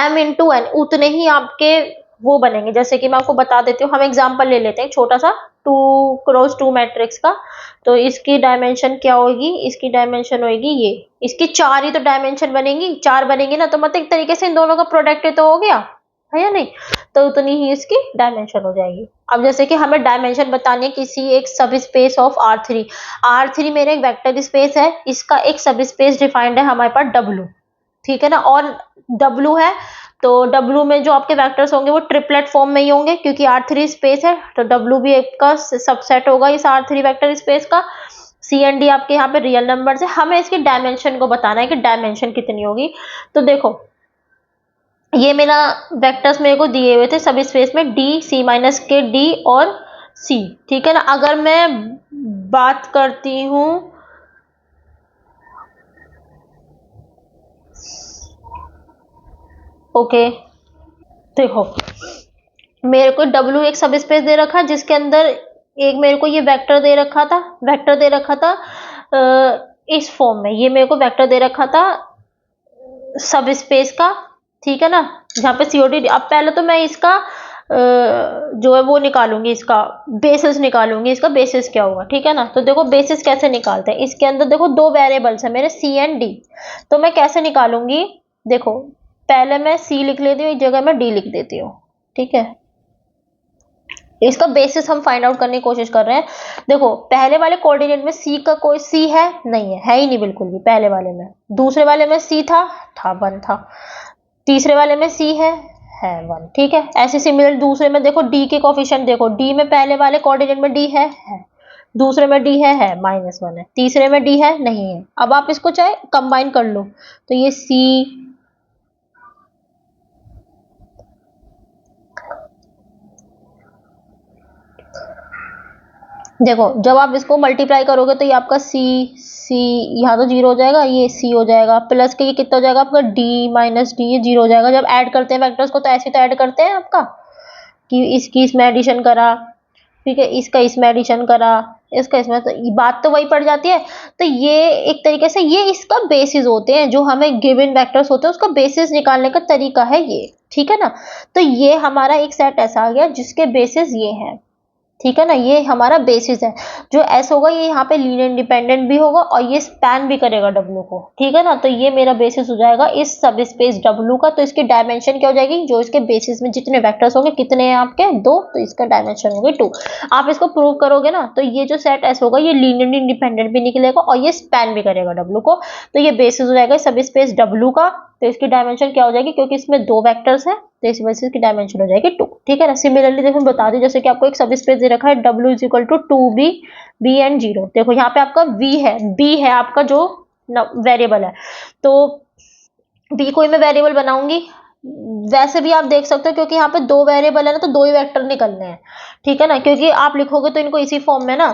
[SPEAKER 1] m×n उतने ही आपके वो बनेंगे। जैसे कि मैं आपको बता देती हूँ, हम एग्जांपल ले लेते हैं छोटा सा 2x2 मैट्रिक्स का, तो इसकी डायमेंशन क्या होगी, इसकी डायमेंशन होगी ये, इसकी 4 ही तो डायमेंशन बनेंगी, 4 बनेंगी ना, तो मतलब एक तरीके से इन दोनों का प्रोडक्ट तो हो गया, है या नहीं। तो उतनी ही इसकी डायमेंशन हो जाएगी। अब जैसे कि हमें डायमेंशन बतानी है किसी एक सब स्पेस ऑफ R3, R3 मेरा एक वेक्टर स्पेस है, इसका एक सब स्पेस डिफाइंड है हमारे पास W, ठीक है ना। और W है तो W में जो आपके वेक्टर्स होंगे वो ट्रिपलेट फॉर्म में ही होंगे, क्योंकि R3 स्पेस है तो W भी एक का सबसेट होगा इस R3 वेक्टर स्पेस का। C एंड D आपके यहाँ पे रियल नंबर्स है, हमें इसकी डायमेंशन को बताना है कि डायमेंशन कितनी होगी। तो देखो ये मेरा वेक्टर्स मेरे को दिए हुए थे सब स्पेस में D C-K D और C, ठीक है ना। अगर मैं बात करती हूँ ओके, देखो मेरे को W एक सब स्पेस दे रखा है जिसके अंदर एक मेरे को ये वेक्टर दे रखा था, वेक्टर दे रखा था इस फॉर्म में, ये मेरे को वेक्टर दे रखा था सब स्पेस का, ठीक है ना, जहाँ पे COD। अब पहले तो मैं इसका जो है वो निकालूंगी, इसका बेसिस निकालूंगी, इसका बेसिस क्या होगा, ठीक है ना। तो देखो बेसिस कैसे निकालते हैं, इसके अंदर देखो दो वेरिएबल्स है मेरे C एंड D, तो मैं कैसे निकालूंगी, देखो पहले मैं C लिख लेती हूँ, एक जगह मैं D लिख देती हूँ, ठीक है। इसका बेसिस हम फाइंड आउट करने की कोशिश कर रहे हैं। देखो पहले वाले कोऑर्डिनेट में C का कोई C है नहीं है, ही नहीं बिल्कुल भी पहले वाले में। दूसरे वाले में C था 1 था। तीसरे वाले में C है 1, ठीक है। ऐसे सिमिलर दूसरे में देखो D के कोफिशिएंट, देखो D में पहले वाले कोऑर्डिनेट में D है, दूसरे में D है -1 है, तीसरे में D है नहीं है। अब आप इसको चाहे कंबाइन कर लो, तो ये C, देखो जब आप इसको मल्टीप्लाई करोगे तो ये आपका C यहाँ तो 0 हो जाएगा, ये C हो जाएगा, प्लस के ये कितना हो जाएगा आपका D माइनस D, ये 0 हो जाएगा। जब ऐड करते हैं वेक्टर्स को तो ऐसे तो ऐड करते हैं आपका कि इसकी इसमें एडिशन करा, ठीक है, इसका इसमें एडिशन करा, इसका इसमें, तो बात तो वही पड़ जाती है। तो ये एक तरीके से ये इसका बेसिस होते हैं, जो हमें गिवन वेक्टर्स होते हैं उसका बेसिस निकालने का तरीका है ये, ठीक है ना। तो ये हमारा एक सेट ऐसा आ गया जिसके बेसिस ये है, ठीक है ना, ये हमारा बेसिस है। जो एस होगा ये यहाँ पे लीनियर इंडिपेंडेंट भी होगा और ये स्पैन भी करेगा डब्ल्यू को, ठीक है ना। तो ये मेरा बेसिस हो जाएगा इस सब स्पेस डब्ल्यू का। तो इसकी डायमेंशन क्या हो जाएगी, जो इसके बेसिस में जितने वेक्टर्स होंगे, कितने हैं आपके 2, तो इसका डायमेंशन होगी 2। आप इसको प्रूव करोगे ना तो ये जो सेट एस होगा ये लीनियर इंडिपेंडेंट भी निकलेगा और ये स्पैन भी करेगा डब्ल्यू को। तो ये बेसिस हो जाएगा सब स्पेस डब्ल्यू का। तो इसकी डायमेंशन क्या हो जाएगी, क्योंकि इसमें 2 वेक्टर्स हैं तो इस वजह से इसकी डायमेंशन हो जाएगी 2, ठीक है ना। सिमिलरली देखो बता दी, जैसे कि आपको एक सब स्पेस दे रखा है W is equal to 2B, B and 0। देखो यहाँ पे आपका V है, B है आपका जो वेरिएबल है, तो B को ही मैं वेरिएबल बनाऊंगी। वैसे भी आप देख सकते हो क्योंकि यहाँ पे 2 वेरिएबल है ना, तो 2 ही वेक्टर निकलने हैं, ठीक है ना, क्योंकि आप लिखोगे तो इनको इसी फॉर्म में ना।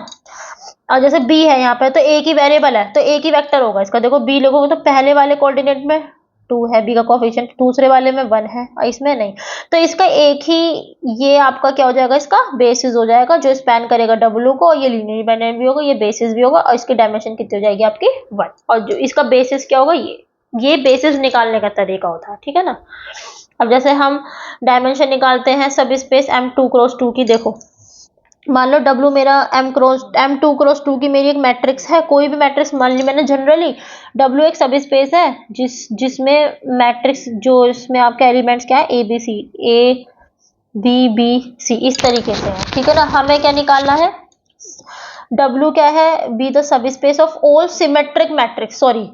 [SPEAKER 1] और जैसे B है यहाँ पे तो एक ही वेरिएबल है तो एक ही वेक्टर होगा इसका। देखो B लिखोगे तो पहले वाले कोऑर्डिनेट में 2 है B का कोफिशिएंट, दूसरे वाले में 1 है और इसमें नहीं। तो इसका एक ही ये आपका क्या हो जाएगा, इसका बेसिस हो जाएगा जो स्पैन करेगा W को, और ये लीनियर इंडिपेंडेंट भी होगा, ये बेसिस भी होगा, और इसकी डायमेंशन कितनी हो जाएगी आपकी 1। और जो इसका बेसिस क्या होगा, ये बेसिस निकालने का तरीका होता है, ठीक है ना। अब जैसे हम डायमेंशन निकालते हैं सब स्पेस M2 क्रॉस 2 की। देखो मान लो W मेरा M2 क्रॉस 2 की मेरी एक मैट्रिक्स है, कोई भी मैट्रिक्स मान ली मैंने। जनरली W एक सब स्पेस है जिसमें मैट्रिक्स जो इसमें आपके एलिमेंट्स क्या है, A B B C इस तरीके से है, ठीक है ना। हमें क्या निकालना है, W क्या है, be the sub space of all symmetric matrix. Sorry,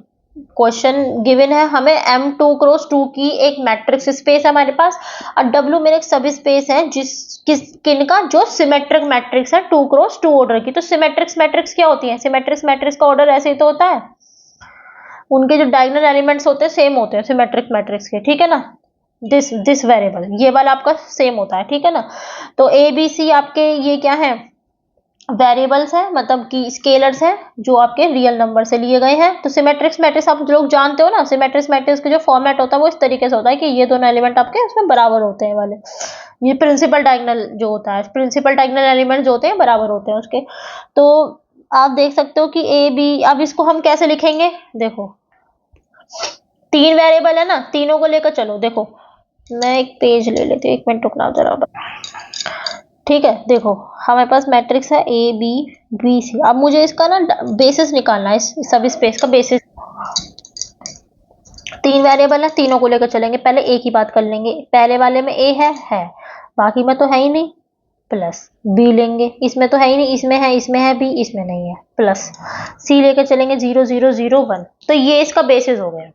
[SPEAKER 1] question given है हमें M2 क्रॉस 2 की एक मैट्रिक्स स्पेस है हमारे पास, और W मेरे एक सब स्पेस है किनका, जो सिमेट्रिक मैट्रिक्स है 2 क्रॉस 2 ऑर्डर की। तो सिमेट्रिक्स मैट्रिक्स क्या होती है, सिमेट्रिक्स मैट्रिक्स का ऑर्डर ऐसे ही तो होता है, उनके जो डायगोनल एलिमेंट्स होते हैं सेम होते हैं सिमेट्रिक मैट्रिक्स के, ठीक है ना। दिस वेरिएबल ये वाला आपका सेम होता है, ठीक है ना। तो ABC आपके ये क्या है, वेरिएबल्स है, मतलब कि स्केलर्स हैं जो आपके रियल नंबर से लिए गए हैं। तो सिमेट्रिक्स मैट्रिक्स आप लोग जानते हो ना, सिमेट्रिक्स मैट्रिक्स का जो फॉर्मेट होता है वो इस तरीके से होता है कि ये दोनों एलिमेंट आपके उसमें बराबर होते हैं वाले। ये प्रिंसिपल डायगोनल जो होता है, प्रिंसिपल डायगोनल एलिमेंट जो होते हैं बराबर होते हैं उसके। तो आप देख सकते हो कि AB, अब इसको हम कैसे लिखेंगे, देखो 3 वेरिएबल है ना, तीनों को लेकर चलो। देखो मैं एक पेज ले लेती हूँ, 1 मिनट रुकना जरा, ठीक है। देखो हमारे पास मैट्रिक्स है ABBC। अब मुझे इसका ना बेसिस निकालना है, इस सब स्पेस का बेसिस। 3 वेरिएबल है, तीनों को लेकर चलेंगे। पहले एक ही बात कर लेंगे, पहले वाले में A है, बाकी में तो है ही नहीं, प्लस B लेंगे, इसमें तो है ही नहीं, इसमें है B, इसमें नहीं है, प्लस C लेकर चलेंगे 0 0 0 1। तो ये इसका बेसिस हो गया,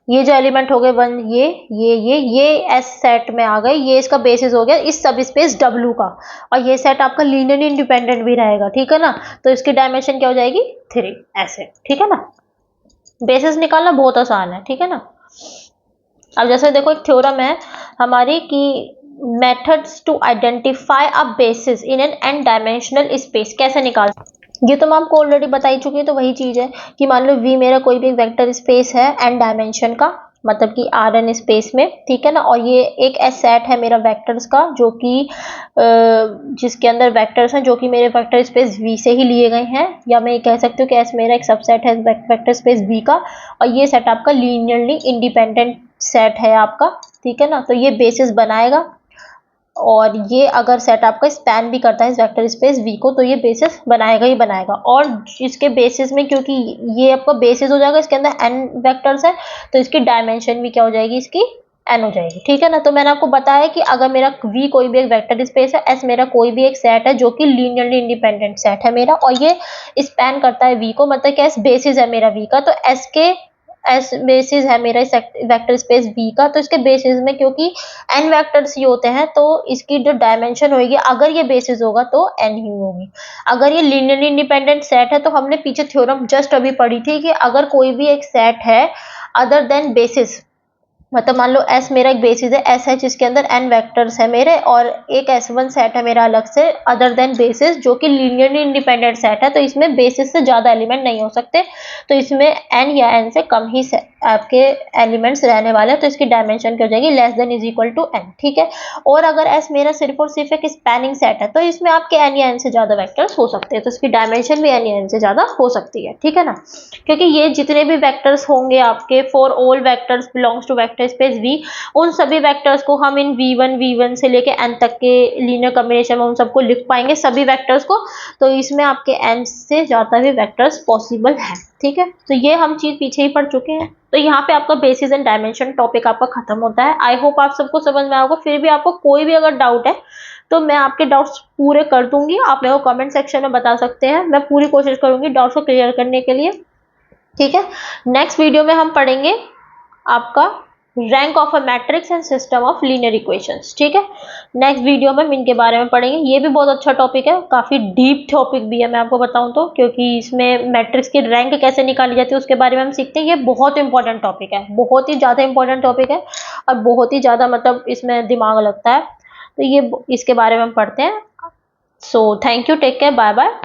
[SPEAKER 1] ये जो एलिमेंट हो गए 1, ये एस सेट में आ गए, ये इसका बेसिस हो गया इस सब स्पेस W का। और ये सेट आपका लीनियरली इंडिपेंडेंट भी रहेगा, ठीक है ना। तो इसकी डायमेंशन क्या हो जाएगी 3, ऐसे, ठीक है ना। बेसिस निकालना बहुत आसान है, ठीक है ना। अब जैसे देखो एक थ्योरम है हमारी कि methods to identify a basis in N n dimensional space, कैसे निकाल, ये तो मैं आपको ऑलरेडी बता ही चुकी है। तो वही चीज है कि मान लो V मेरा कोई भी वेक्टर स्पेस है n डायमेंशन का, मतलब कि Rn स्पेस में, ठीक है ना। और ये एक सेट है मेरा वेक्टर्स का जो कि जिसके अंदर वेक्टर्स हैं जो कि मेरे वेक्टर स्पेस V से ही लिए गए हैं, या मैं ये कह सकती हूँ कि S मेरा एक सबसेट है वेक्टर स्पेस V का, और ये सेट आपका लीनियरली इंडिपेंडेंट सेट है आपका, ठीक है ना। तो ये बेसिस बनाएगा, और ये अगर सेट आपका स्पैन भी करता है इस वेक्टर स्पेस V को तो ये बेसिस बनाएगा ही बनाएगा। और इसके बेसिस में, क्योंकि ये आपका बेसिस हो जाएगा, इसके अंदर n वेक्टर्स है, तो इसकी डायमेंशन भी क्या हो जाएगी, इसकी n हो जाएगी, ठीक है ना। तो मैंने आपको बताया कि अगर मेरा V कोई भी एक वेक्टर स्पेस है, S मेरा कोई भी एक सेट है जो कि लीनियरली इंडिपेंडेंट सेट है मेरा, और ये स्पैन करता है V को, मतलब कि S बेसिस है मेरा V का, तो S के एस बेसिस है मेरा इस वेक्टर स्पेस V का, तो इसके बेसिस में क्योंकि n वेक्टर्स ही होते हैं तो इसकी जो डायमेंशन होगी, अगर ये बेसिस होगा तो n ही होगी। अगर ये लीनियरली इंडिपेंडेंट सेट है तो हमने पीछे थ्योरम जस्ट अभी पढ़ी थी कि अगर कोई भी एक सेट है अदर देन बेसिस, मतलब मान लो S मेरा एक बेसिस है, एस है जिसके अंदर n वेक्टर्स है मेरे, और एक S1 सेट है मेरा अलग से अदर देन बेसिस जो कि लीनियरली इंडिपेंडेंट सेट है, तो इसमें बेसिस से ज़्यादा एलिमेंट नहीं हो सकते, तो इसमें n या n से कम ही आपके एलिमेंट्स रहने वाले हैं, तो इसकी डायमेंशन क्या हो जाएगी, less than is equal to n, ठीक है। और अगर S मेरा सिर्फ और सिर्फ एक स्पैनिंग सेट है तो इसमें आपके n या n से ज़्यादा वेक्टर्स हो सकते हैं, तो इसकी डायमेंशन भी n या n से ज़्यादा हो सकती है, ठीक है ना। क्योंकि ये जितने भी वेक्टर्स होंगे आपके, for all vectors belongs to vector space V, उन सभी वेक्टर्स को हम इन V1 से लेके n तक के लीनियर कॉम्बिनेशन में उन सबको लिख पाएंगे सभी वेक्टर्स को, तो इसमें आपके n से ज़्यादा भी वेक्टर्स पॉसिबल है, ठीक है। तो ये हम चीज़ पीछे ही पढ़ चुके हैं, तो यहाँ पे आपका बेसिस एंड डायमेंशन टॉपिक आपका खत्म होता है। आई होप आप सबको समझ में आएगा। फिर भी आपको कोई भी अगर डाउट है तो मैं आपके डाउट्स पूरे कर दूंगी, आप मेरे को कमेंट सेक्शन में बता सकते हैं, मैं पूरी कोशिश करूंगी डाउट्स को क्लियर करने के लिए, ठीक है। नेक्स्ट वीडियो में हम पढ़ेंगे आपका rank of a matrix and system of linear equations, ठीक है। नेक्स्ट वीडियो में हम इनके बारे में पढ़ेंगे। ये भी बहुत अच्छा टॉपिक है, काफ़ी डीप टॉपिक भी है मैं आपको बताऊं तो, क्योंकि इसमें मैट्रिक्स की रैंक कैसे निकाली जाती है उसके बारे में हम सीखते हैं। ये बहुत इंपॉर्टेंट टॉपिक है, बहुत ही ज़्यादा इंपॉर्टेंट टॉपिक है, और बहुत ही ज़्यादा मतलब इसमें दिमाग लगता है, तो ये इसके बारे में हम पढ़ते हैं। So thank you, take care, bye bye.